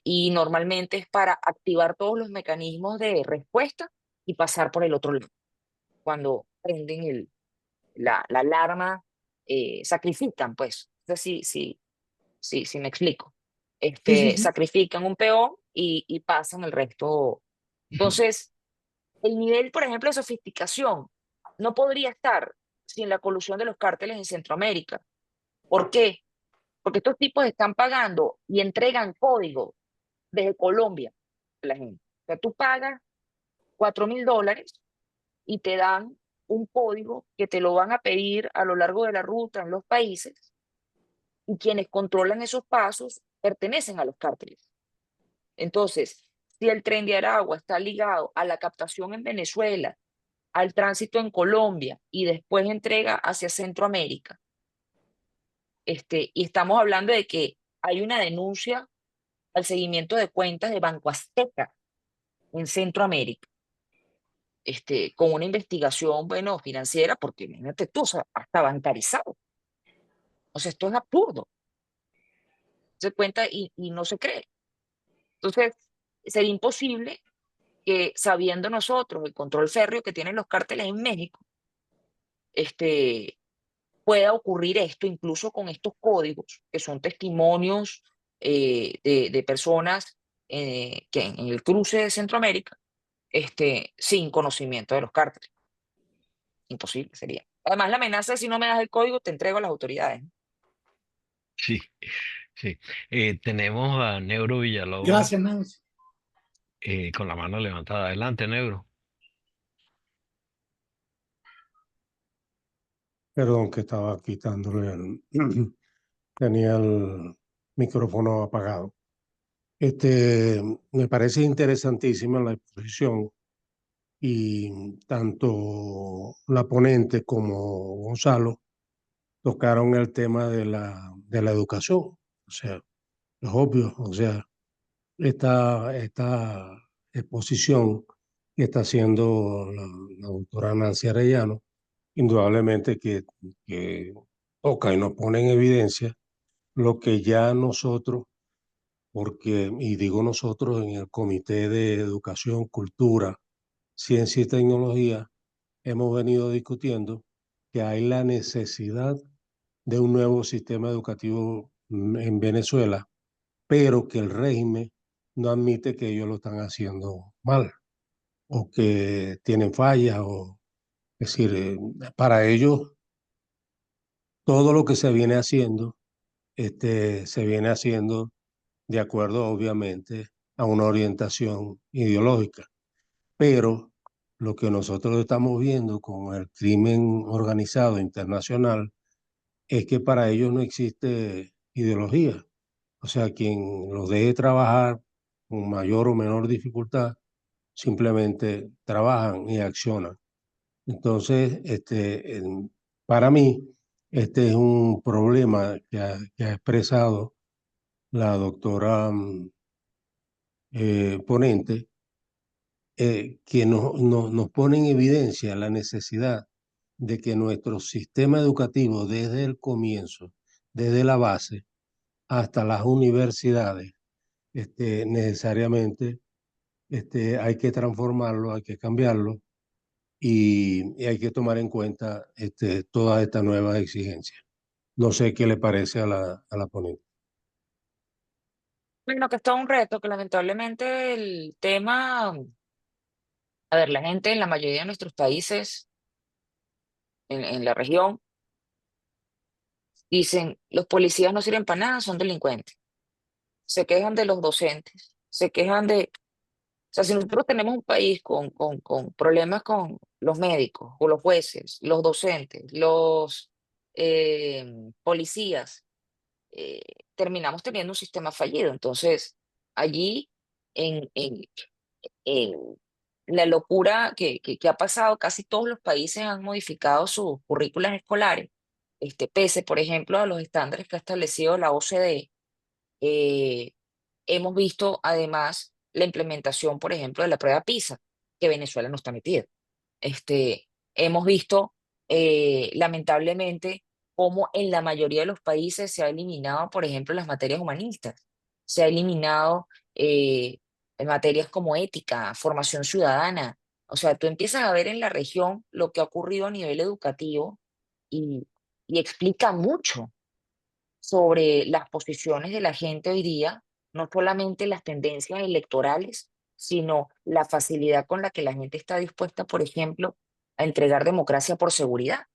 Y normalmente es para activar todos los mecanismos de respuesta y pasar por el otro lado. Cuando prenden la alarma, sacrifican, pues. No sé si me explico. Sí, sí, sí. Sacrifican un peón y pasan el resto. Entonces, el nivel, por ejemplo, de sofisticación no podría estar sin la colusión de los cárteles en Centroamérica. ¿Por qué? Porque estos tipos están pagando y entregan código desde Colombia a la gente. O sea, tú pagas $4.000 y te dan un código que te lo van a pedir a lo largo de la ruta en los países, y quienes controlan esos pasos pertenecen a los cárteles. Entonces, si el Tren de Aragua está ligado a la captación en Venezuela, al tránsito en Colombia y después entrega hacia Centroamérica, y estamos hablando de que hay una denuncia al seguimiento de cuentas de Banco Azteca en Centroamérica, con una investigación, bueno, financiera, porque imagínate tú, o sea, hasta bancarizado. O sea, esto es absurdo. Se cuenta y no se cree. Entonces, sería imposible que, sabiendo nosotros el control férreo que tienen los cárteles en México, pueda ocurrir esto, incluso con estos códigos, que son testimonios de personas que en el cruce de Centroamérica, sin conocimiento de los cárteles. Imposible sería. Además, la amenaza es: si no me das el código, te entrego a las autoridades. Sí, sí. Tenemos a Neuro Villalobos Gracias, Nancy. con la mano levantada. Adelante, Neuro. Perdón que estaba quitándole tenía el micrófono apagado. Me parece interesantísima la exposición y tanto la ponente como Gonzalo tocaron el tema de la educación. O sea, es obvio, o sea, esta exposición que está haciendo la doctora Nancy Arellano, indudablemente que toca y nos pone en evidencia lo que ya nosotros, porque, y digo nosotros en el Comité de Educación, Cultura, Ciencia y Tecnología, hemos venido discutiendo, que hay la necesidad de un nuevo sistema educativo en Venezuela, pero que el régimen no admite que ellos lo están haciendo mal o que tienen fallas. Es decir, para ellos todo lo que se viene haciendo de acuerdo, obviamente, a una orientación ideológica. Pero lo que nosotros estamos viendo con el crimen organizado internacional es que para ellos no existe ideología. O sea, quien los deje trabajar con mayor o menor dificultad, simplemente trabajan y accionan. Entonces, para mí, Este es un problema que ha expresado la doctora ponente, que nos pone en evidencia la necesidad de que nuestro sistema educativo desde el comienzo, desde la base hasta las universidades, necesariamente hay que transformarlo, hay que cambiarlo y hay que tomar en cuenta todas estas nuevas exigencias. No sé qué le parece a la ponente. Bueno, que es todo un reto, que lamentablemente el tema, a ver, la gente en la mayoría de nuestros países, en la región, dicen, los policías no sirven para nada, son delincuentes. Se quejan de los docentes, se quejan de... O sea, si nosotros tenemos un país con problemas con los médicos, o los jueces, los docentes, los policías, eh, terminamos teniendo un sistema fallido. Entonces, allí, en la locura que ha pasado, casi todos los países han modificado sus currículas escolares, pese, por ejemplo, a los estándares que ha establecido la OCDE. eh, Hemos visto además la implementación, por ejemplo, de la prueba PISA, que Venezuela no está metida. Hemos visto, lamentablemente, cómo en la mayoría de los países se ha eliminado, por ejemplo, las materias humanistas. Se ha eliminado materias como ética, formación ciudadana. O sea, tú empiezas a ver en la región lo que ha ocurrido a nivel educativo y, y explica mucho sobre las posiciones de la gente hoy día, no solamente las tendencias electorales, sino la facilidad con la que la gente está dispuesta, por ejemplo, a entregar democracia por seguridad,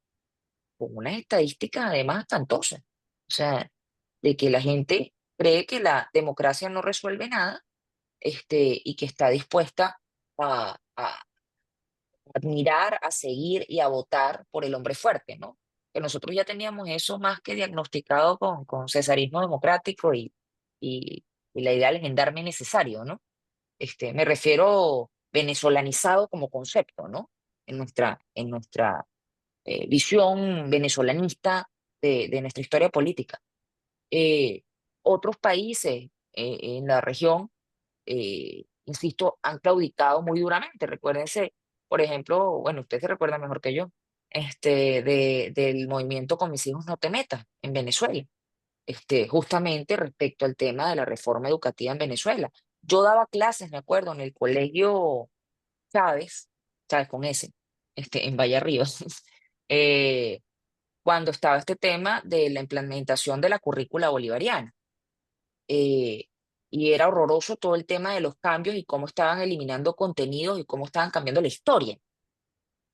con unas estadísticas además espantosas. O sea, de que la gente cree que la democracia no resuelve nada, y que está dispuesta a admirar, a seguir y a votar por el hombre fuerte, ¿no? Que nosotros ya teníamos eso más que diagnosticado con cesarismo democrático y, y la idea del gendarme necesario, ¿no? Me refiero venezolanizado como concepto, ¿no? En nuestra visión venezolanista de nuestra historia política. Eh, Otros países en la región, insisto, han claudicado muy duramente. Recuérdense, por ejemplo, bueno, usted se recuerda mejor que yo, del movimiento Con mis hijos no te metas en Venezuela, justamente respecto al tema de la reforma educativa en Venezuela. Yo daba clases, me acuerdo, en el colegio Chávez, Chávez con S, en Valle Arriba, eh, cuando estaba este tema de la implementación de la currícula bolivariana. eh, y era horroroso todo el tema de los cambios y cómo estaban eliminando contenidos y cómo estaban cambiando la historia.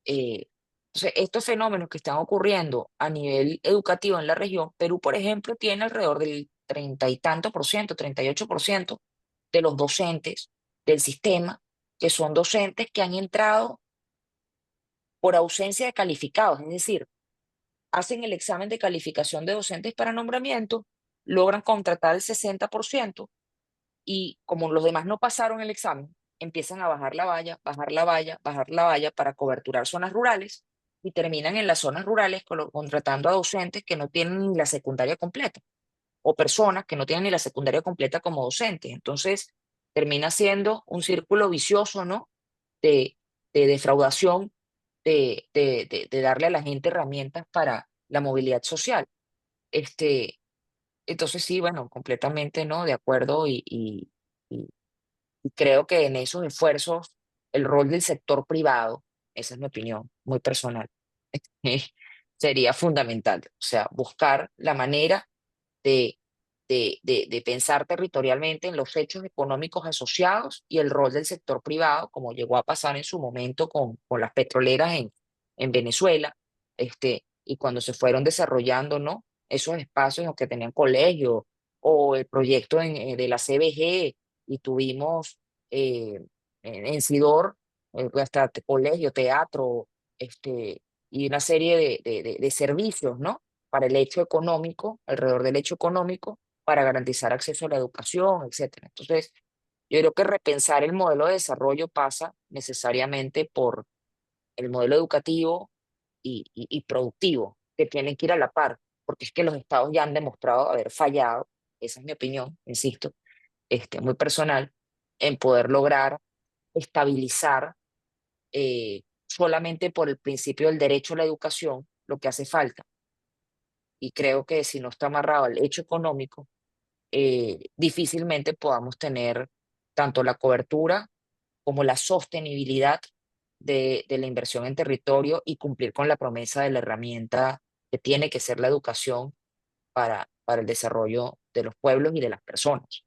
Eh, entonces, estos fenómenos que están ocurriendo a nivel educativo en la región, Perú, por ejemplo, tiene alrededor del 30 y tanto por ciento, 38% de los docentes del sistema, que son docentes que han entrado por ausencia de calificados, es decir, hacen el examen de calificación de docentes para nombramiento, logran contratar el 60%, y como los demás no pasaron el examen, empiezan a bajar la valla, bajar la valla, bajar la valla para coberturar zonas rurales y terminan en las zonas rurales contratando a docentes que no tienen ni la secundaria completa o personas que no tienen ni la secundaria completa como docentes. Entonces, termina siendo un círculo vicioso, ¿no? De, de defraudación, de darle a la gente herramientas para la movilidad social. Este, entonces sí, bueno, completamente, ¿no? De acuerdo y creo que en esos esfuerzos el rol del sector privado, esa es mi opinión muy personal, sería fundamental. O sea, buscar la manera de, de pensar territorialmente en los hechos económicos asociados y el rol del sector privado, como llegó a pasar en su momento con las petroleras en Venezuela, y cuando se fueron desarrollando, ¿no? Esos espacios en los que tenían colegios o el proyecto de la CBG y tuvimos en Sidor hasta colegio, teatro, y una serie de servicios, ¿no? Para el hecho económico, alrededor del hecho económico, para garantizar acceso a la educación, etcétera. Entonces, yo creo que repensar el modelo de desarrollo pasa necesariamente por el modelo educativo y productivo que tienen que ir a la par, porque es que los estados ya han demostrado haber fallado, esa es mi opinión, insisto, muy personal, en poder lograr estabilizar solamente por el principio del derecho a la educación lo que hace falta. Y creo que si no está amarrado al hecho económico, difícilmente podamos tener tanto la cobertura como la sostenibilidad de la inversión en territorio y cumplir con la promesa de la herramienta que tiene que ser la educación para el desarrollo de los pueblos y de las personas.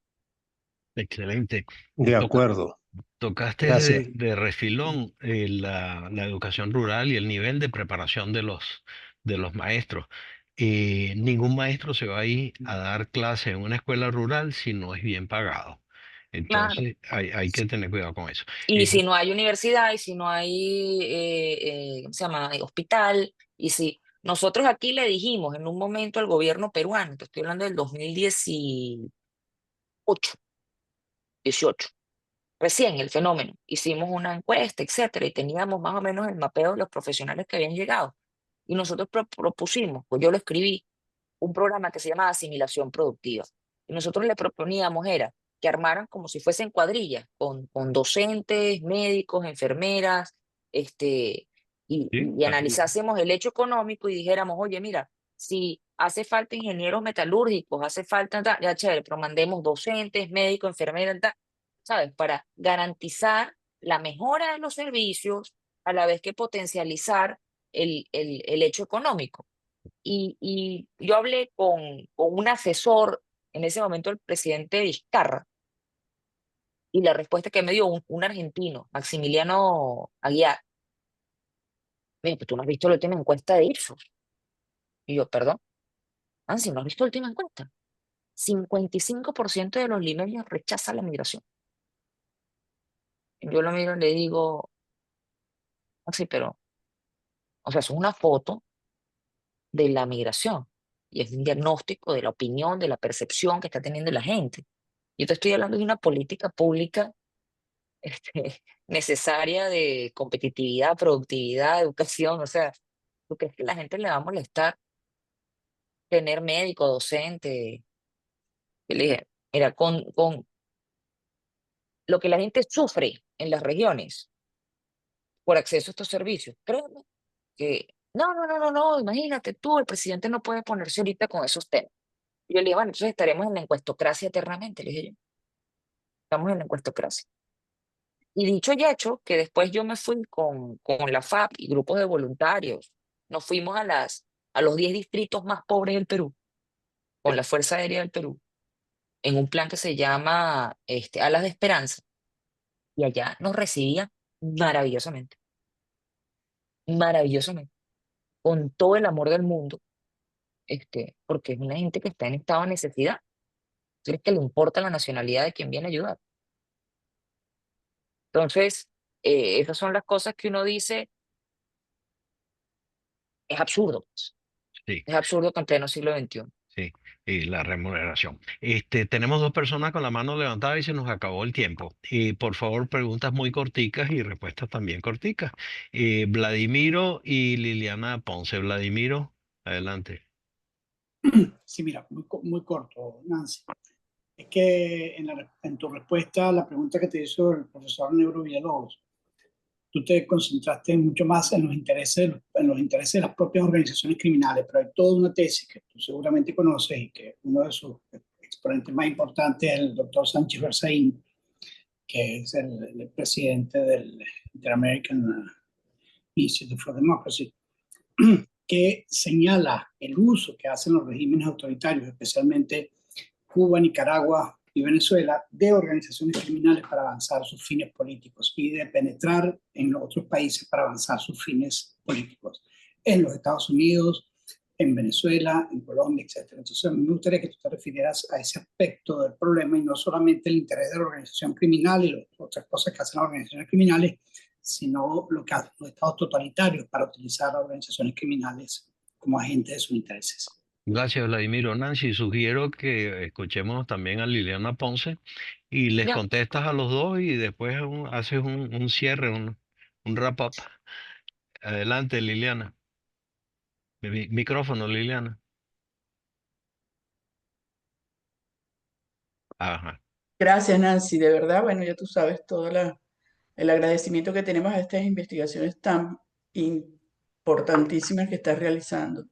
Excelente. De Toca- acuerdo. Tocaste Gracias. de refilón la educación rural y el nivel de preparación de los maestros. Ningún maestro se va a ir a dar clase en una escuela rural si no es bien pagado. Claro. Entonces hay que tener cuidado con eso. Y si no hay universidad, y si no hay, ¿cómo se llama? Hospital, y si nosotros aquí le dijimos en un momento al gobierno peruano, te estoy hablando del 2018, 18, recién el fenómeno, hicimos una encuesta, etcétera, y teníamos más o menos el mapeo de los profesionales que habían llegado. Y nosotros propusimos, pues yo lo escribí, un programa que se llama asimilación productiva. Y nosotros le proponíamos era que armaran como si fuesen cuadrillas, con docentes, médicos, enfermeras, ¿Sí? y analizásemos el hecho económico y dijéramos, oye, mira, si hace falta ingenieros metalúrgicos, hace falta, ya chévere, pero mandemos docentes, médicos, enfermeras, ¿sabes? Para garantizar la mejora de los servicios a la vez que potencializar el hecho económico. Y yo hablé con un asesor, en ese momento el presidente Vizcarra, y la respuesta que me dio un argentino, Maximiliano Aguiar, me dijo, pues tú no has visto la última encuesta de Ipsos. Y yo, perdón, Nancy, ¿no has visto la última encuesta? 55% de los limeños rechazan la migración. Yo lo miro y le digo, Nancy, pero, o sea, eso es una foto de la migración y es un diagnóstico de la opinión, de la percepción que está teniendo la gente. Yo te estoy hablando de una política pública necesaria de competitividad, productividad, educación. O sea, ¿tú crees que a la gente le va a molestar tener médico, docente? Yo le dije, mira, con lo que la gente sufre en las regiones por acceso a estos servicios, créeme que no, imagínate tú, el presidente no puede ponerse ahorita con esos temas. Y yo le dije, bueno, entonces estaremos en la encuestocracia eternamente, le dije yo, estamos en la encuestocracia. Y dicho y hecho, que después yo me fui con la FAP y grupos de voluntarios. Nos fuimos a los 10 distritos más pobres del Perú, con la Fuerza Aérea del Perú, en un plan que se llama Alas de Esperanza. Y allá nos recibían maravillosamente, maravillosamente, con todo el amor del mundo, porque es una gente que está en estado de necesidad. Es que le importa la nacionalidad de quien viene a ayudar. Entonces, esas son las cosas que uno dice, es absurdo, pues. Sí. Es absurdo que en pleno siglo XXI. Sí, y la remuneración. Tenemos dos personas con la mano levantada y se nos acabó el tiempo. Por favor, preguntas muy corticas y respuestas también corticas. Vladimiro y Liliana Ponce. Vladimiro, adelante. Sí, mira, muy corto, Nancy. Es que en tu respuesta a la pregunta que te hizo el profesor Neuro Villalobos, tú te concentraste mucho más en en los intereses de las propias organizaciones criminales, pero hay toda una tesis que tú seguramente conoces y que uno de sus exponentes más importantes es el doctor Sánchez Berzaín, que es el presidente del Inter-American Institute for Democracy, que señala el uso que hacen los regímenes autoritarios, especialmente Cuba, Nicaragua y Venezuela, de organizaciones criminales para avanzar sus fines políticos y de penetrar en los otros países para avanzar sus fines políticos, en los Estados Unidos, en Venezuela, en Colombia, etc. Entonces, me gustaría que tú te refirieras a ese aspecto del problema y no solamente el interés de la organización criminal y las otras cosas que hacen las organizaciones criminales, sino lo que hacen los estados totalitarios para utilizar a organizaciones criminales como agentes de sus intereses. Gracias, Vladimiro. Nancy, sugiero que escuchemos también a Liliana Ponce y les Ya, contestas a los dos y después haces un cierre, un wrap up. Adelante, Liliana. Micrófono, Liliana. Ajá. Gracias, Nancy. De verdad, bueno, ya tú sabes todo el agradecimiento que tenemos a estas investigaciones tan importantísimas que estás realizando.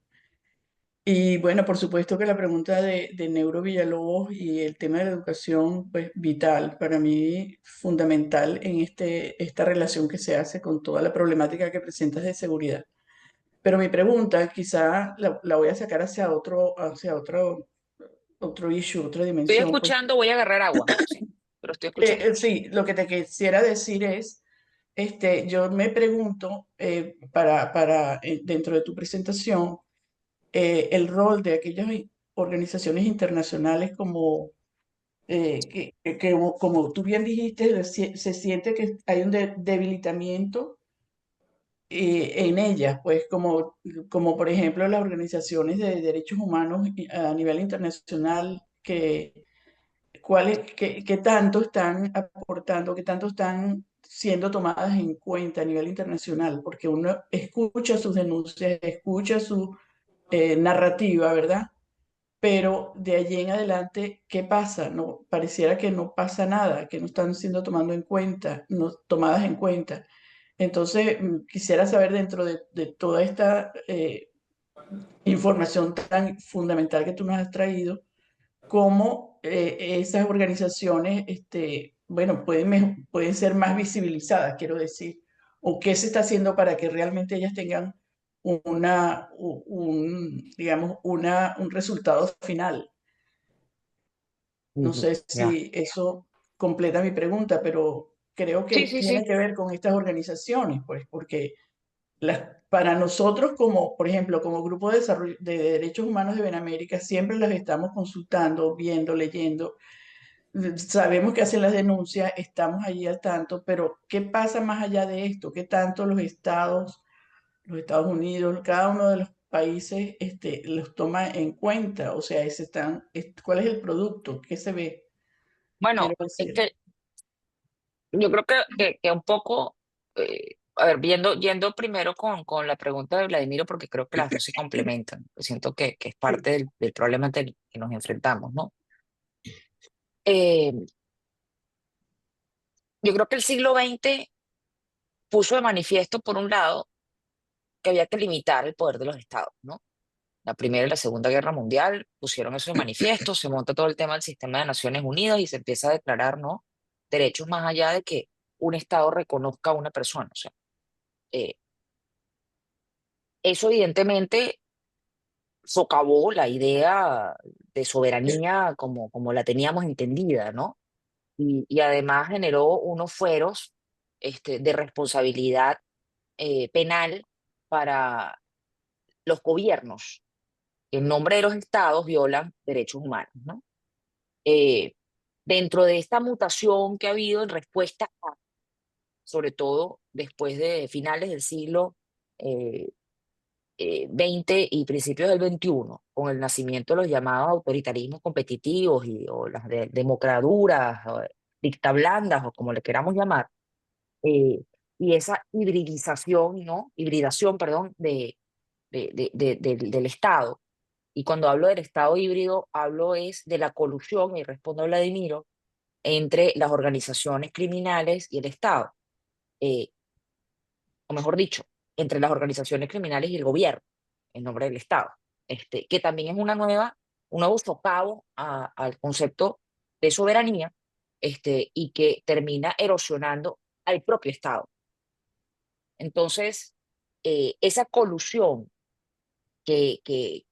Y bueno, por supuesto que la pregunta de Neuro Villalobos y el tema de la educación, pues vital, para mí fundamental en esta relación que se hace con toda la problemática que presentas de seguridad. Pero mi pregunta quizá la voy a sacar hacia otro issue, otra Estoy dimensión, pues. escuchando, voy a agarrar agua, sí, pero estoy escuchando. Sí, lo que te quisiera decir es, yo me pregunto, dentro de tu presentación, el rol de aquellas organizaciones internacionales como, como tú bien dijiste, se siente que hay un debilitamiento en ellas, pues como por ejemplo las organizaciones de derechos humanos a nivel internacional qué tanto están aportando, qué tanto están siendo tomadas en cuenta a nivel internacional, porque uno escucha sus denuncias, escucha su narrativa, ¿verdad? Pero de allí en adelante, ¿qué pasa? No, pareciera que no pasa nada, que no están siendo tomando en cuenta, no, tomadas en cuenta. Entonces, quisiera saber dentro de toda esta información tan fundamental que tú nos has traído, cómo esas organizaciones, bueno, pueden ser más visibilizadas, quiero decir, o qué se está haciendo para que realmente ellas tengan digamos, un resultado final. No Ujú, sé ya. si eso completa mi pregunta, pero creo Sí, que sí, tiene sí. que ver con estas organizaciones, pues, porque para nosotros, como por ejemplo, como Grupo de Desarrollo de Derechos Humanos de Benamérica, siempre las estamos consultando, viendo, leyendo. Sabemos que hacen las denuncias, estamos allí al tanto, pero ¿qué pasa más allá de esto? ¿Qué tanto los Estados Unidos, cada uno de los países, los toma en cuenta? O sea, ¿cuál es el producto? ¿Qué se ve? Quiero Bueno, es decir. que yo creo que un poco, a ver, yendo primero con la pregunta de Vladimiro, porque creo que las dos se complementan. Siento que es parte del problema ante el que nos enfrentamos, ¿no? Eh, yo creo que el siglo XX puso de manifiesto, por un lado, que había que limitar el poder de los estados, ¿no? La Primera y la Segunda Guerra Mundial pusieron eso de manifiesto, se monta todo el tema del sistema de Naciones Unidas y se empieza a declarar, ¿no? Derechos más allá de que un estado reconozca a una persona. O sea, eh, eso evidentemente socavó la idea de soberanía como la teníamos entendida, ¿no? Y además generó unos fueros de responsabilidad penal para los gobiernos que en nombre de los estados violan derechos humanos, ¿no? Eh, Dentro de esta mutación que ha habido en respuesta a, sobre todo después de finales del siglo eh, XX y principios del XXI, con el nacimiento de los llamados autoritarismos competitivos o las democraduras, o dictablandas, o como le queramos llamar, eh, y esa hibridización, ¿no? Hibridación, perdón, del Estado. Y cuando hablo del Estado híbrido, hablo es de la colusión, y respondo a Vladimiro, entre las organizaciones criminales y el Estado, eh, o mejor dicho, entre las organizaciones criminales y el gobierno, en nombre del Estado, que también es un nuevo socavo al concepto de soberanía, y que termina erosionando al propio Estado. Entonces, esa colusión que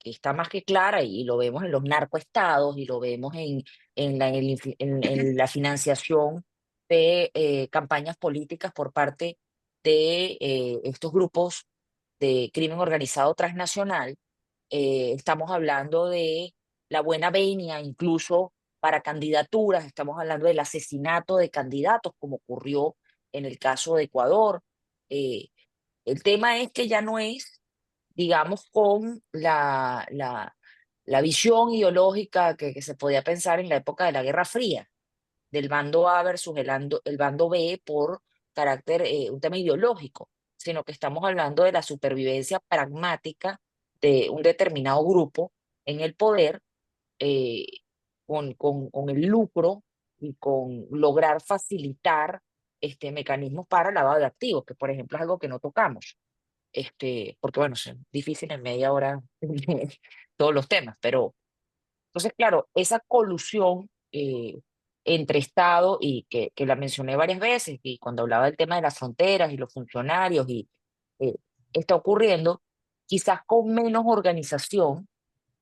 está más que clara y lo vemos en los narcoestados y lo vemos en la financiación de campañas políticas por parte de estos grupos de crimen organizado transnacional. Estamos hablando de la buena venia, incluso para candidaturas, estamos hablando del asesinato de candidatos, como ocurrió en el caso de Ecuador. Eh, el tema es que ya no es, digamos, con la visión ideológica que se podía pensar en la época de la Guerra Fría, del bando A versus el bando B por carácter, un tema ideológico, sino que estamos hablando de la supervivencia pragmática de un determinado grupo en el poder, eh, con el lucro y con lograr facilitar mecanismos para lavado de activos, que por ejemplo es algo que no tocamos, porque bueno, es difícil en media hora todos los temas, pero entonces, claro, esa colusión entre Estado y que la mencioné varias veces, y cuando hablaba del tema de las fronteras y los funcionarios, y eh, está ocurriendo quizás con menos organización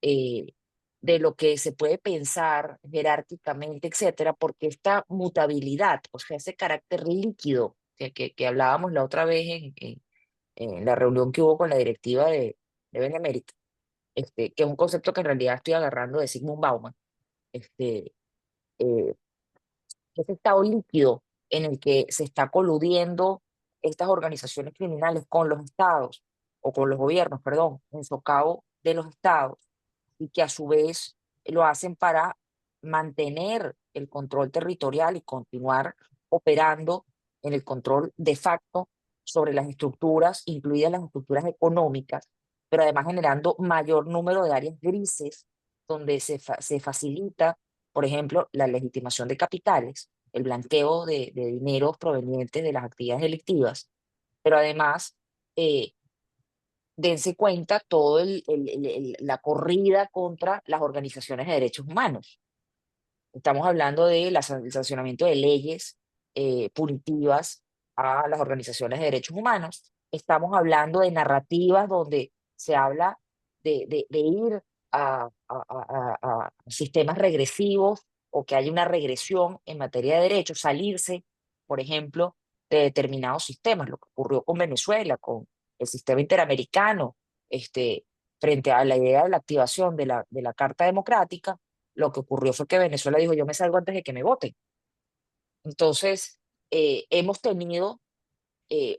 eh, de lo que se puede pensar jerárquicamente, etcétera, porque esta mutabilidad, o sea, ese carácter líquido que hablábamos la otra vez en la reunión que hubo con la directiva de Benemérita, que es un concepto que en realidad estoy agarrando de Sigmund Bauman, este, eh, ese estado líquido en el que se está coludiendo estas organizaciones criminales con los estados, o con los gobiernos, perdón, en socavo de los estados, y que a su vez lo hacen para mantener el control territorial y continuar operando en el control de facto sobre las estructuras, incluidas las estructuras económicas, pero además generando mayor número de áreas grises donde se facilita, por ejemplo, la legitimación de capitales, el blanqueo de dineros provenientes de las actividades delictivas, pero además eh, dense cuenta todo la corrida contra las organizaciones de derechos humanos. Estamos hablando del sancionamiento de leyes punitivas a las organizaciones de derechos humanos. Estamos hablando de narrativas donde se habla de ir a sistemas regresivos, o que haya una regresión en materia de derechos, salirse, por ejemplo, de determinados sistemas, lo que ocurrió con Venezuela, con el sistema interamericano, frente a la idea de la activación de la Carta Democrática. Lo que ocurrió fue que Venezuela dijo: yo me salgo antes de que me voten. Entonces, hemos tenido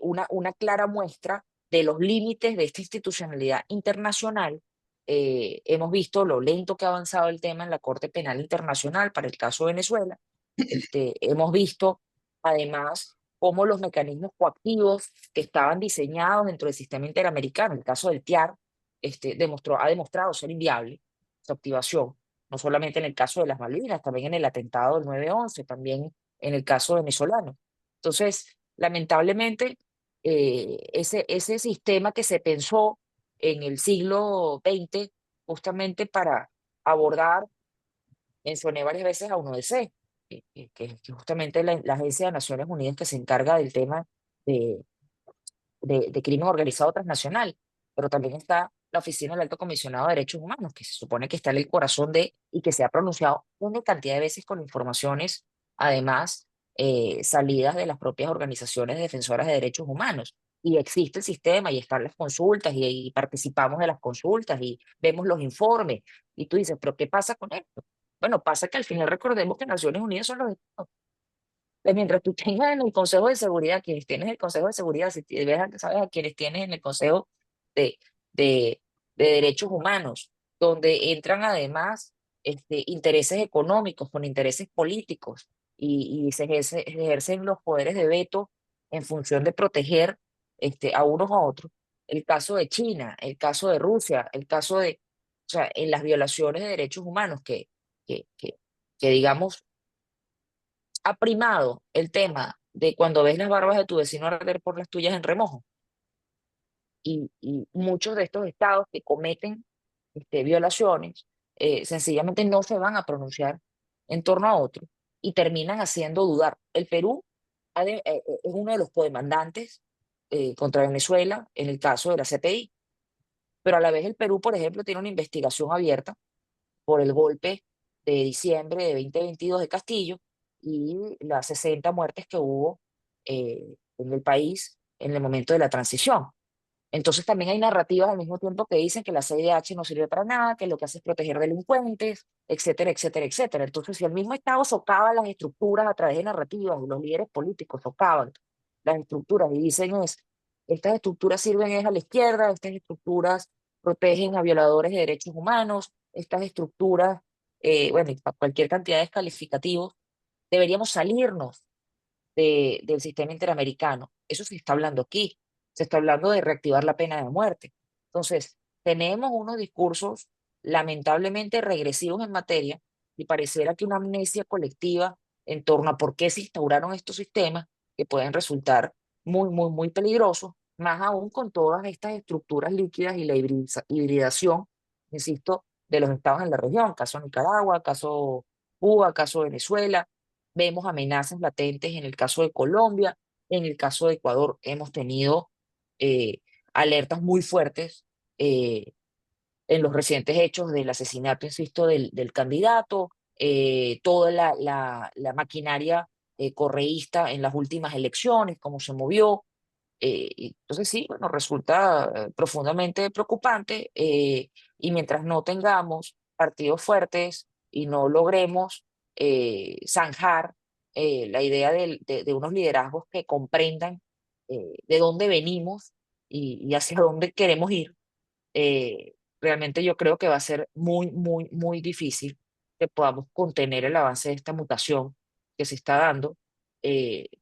una clara muestra de los límites de esta institucionalidad internacional. Hemos visto lo lento que ha avanzado el tema en la Corte Penal Internacional para el caso de Venezuela. Hemos visto, además, cómo los mecanismos coactivos que estaban diseñados dentro del sistema interamericano, el caso del TIAR, ha demostrado ser inviable su activación, no solamente en el caso de las Malvinas, también en el atentado del 9/11, también en el caso venezolano. Entonces, lamentablemente, ese sistema que se pensó en el siglo XX justamente para abordar, mencioné varias veces a UNODC, que justamente la Agencia de Naciones Unidas que se encarga del tema de, de crimen organizado transnacional, pero también está la Oficina del Alto Comisionado de Derechos Humanos, que se supone que está en el corazón de, y que se ha pronunciado una cantidad de veces con informaciones, además, salidas de las propias organizaciones defensoras de derechos humanos. Y existe el sistema, y están las consultas, y participamos de las consultas, y vemos los informes, y tú dices: ¿pero qué pasa con esto? Bueno, pasa que al final recordemos que Naciones Unidas son los estados. Pues mientras tú tengas en el Consejo de Seguridad, quienes tienes en el Consejo de Seguridad, si sabes a quienes tienes en el Consejo de, de, de Derechos Humanos, donde entran además intereses económicos con intereses políticos, y ejercen los poderes de veto en función de proteger a unos a otros. El caso de China, el caso de Rusia, el caso de, o sea, en las violaciones de derechos humanos que, que, que digamos, ha primado el tema de cuando ves las barbas de tu vecino arder por las tuyas en remojo. Y muchos de estos estados que cometen violaciones sencillamente no se van a pronunciar en torno a otro, y terminan haciendo dudar. El Perú es uno de los codemandantes contra Venezuela en el caso de la CPI, pero a la vez el Perú, por ejemplo, tiene una investigación abierta por el golpe de diciembre de 2022 de Castillo, y las 60 muertes que hubo en el país en el momento de la transición. Entonces también hay narrativas al mismo tiempo que dicen que la CIDH no sirve para nada, que lo que hace es proteger delincuentes, etcétera, etcétera, etcétera. Entonces, si el mismo Estado socava las estructuras a través de narrativas, y los líderes políticos socavan las estructuras y dicen estas estructuras sirven es a la izquierda, estas estructuras protegen a violadores de derechos humanos, estas estructuras, bueno, y cualquier cantidad de descalificativos, deberíamos salirnos del sistema interamericano. Eso se está hablando aquí. Se está hablando de reactivar la pena de muerte. Entonces, tenemos unos discursos lamentablemente regresivos en materia y pareciera que una amnesia colectiva en torno a por qué se instauraron estos sistemas que pueden resultar muy, muy, muy peligrosos, más aún con todas estas estructuras líquidas y la hibridación, insisto, de los estados en la región, caso Nicaragua, caso Cuba, caso Venezuela. Vemos amenazas latentes en el caso de Colombia, en el caso de Ecuador hemos tenido eh, alertas muy fuertes eh, en los recientes hechos del asesinato, insisto, del candidato, toda la maquinaria correísta en las últimas elecciones, cómo se movió. Y entonces sí, bueno, resulta profundamente preocupante y mientras no tengamos partidos fuertes y no logremos zanjar la idea de unos liderazgos que comprendan de dónde venimos y hacia dónde queremos ir, realmente yo creo que va a ser muy, muy, muy difícil que podamos contener el avance de esta mutación que se está dando,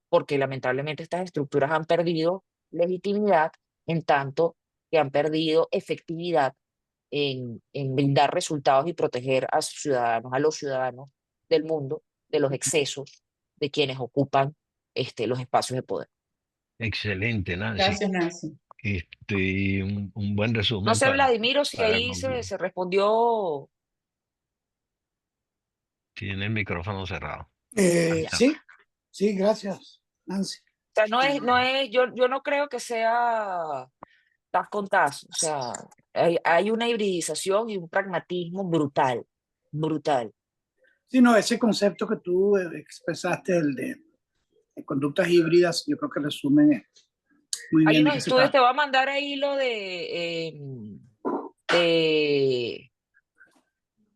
porque lamentablemente estas estructuras han perdido legitimidad en tanto que han perdido efectividad en brindar resultados y proteger a sus ciudadanos, a los ciudadanos del mundo, de los excesos de quienes ocupan los espacios de poder. Excelente, Nancy. Gracias, Nancy. Un buen No resumen sé, Vladimiro, si para ahí concluir. se respondió. Tiene el micrófono cerrado. Ahí está. Sí, gracias, Nancy. O sea, yo no creo que sea tas con tas. O sea, hay una hibridización y un pragmatismo brutal, brutal. Sí, no, ese concepto que tú expresaste, el de conductas híbridas, yo creo que resumen muy Hay bien de unos qué se estudios, te trata. voy a mandar ahí lo de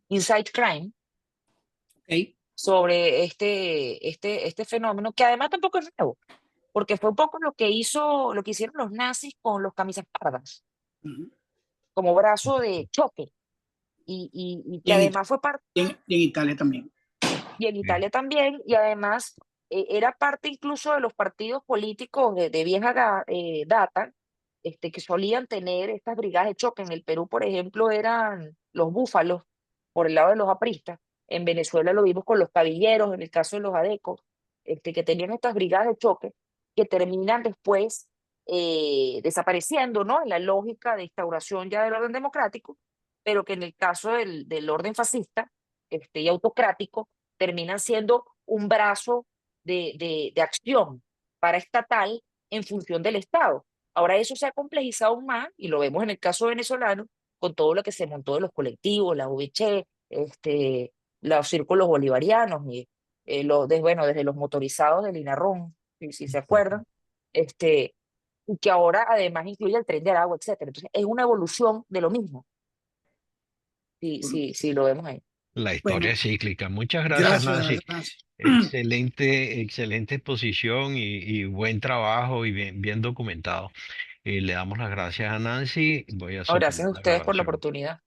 Inside Crime Ok. sobre este fenómeno, que además tampoco es nuevo, porque fue un poco lo que hicieron los nazis con los camisas pardas, Ujú. como brazo de choque, y Y que además fue parte. y en Italia también. Y en Sí. Italia también, y además era parte incluso de los partidos políticos de vieja data, que solían tener estas brigadas de choque. En el Perú, por ejemplo, eran los búfalos, por el lado de los apristas. En Venezuela lo vimos con los cabilleros, en el caso de los adecos, que tenían estas brigadas de choque que terminan después desapareciendo, ¿no? En la lógica de instauración ya del orden democrático, pero que en el caso del orden fascista y autocrático, terminan siendo un brazo de acción paraestatal en función del Estado. Ahora eso se ha complejizado aún más y lo vemos en el caso venezolano con todo lo que se montó de los colectivos, la UVC, los círculos bolivarianos y bueno, desde los motorizados del INARRON, si se acuerdan, y que ahora además incluye el Tren de Aragua, etcétera. Entonces es una evolución de lo mismo, si lo vemos ahí. La historia Bueno, es cíclica. Muchas gracias, gracias, Nancy. Nancy. Excelente exposición y buen trabajo y bien documentado. Le damos las gracias a Nancy. Voy a No, gracias suspender a la ustedes por la grabación. oportunidad.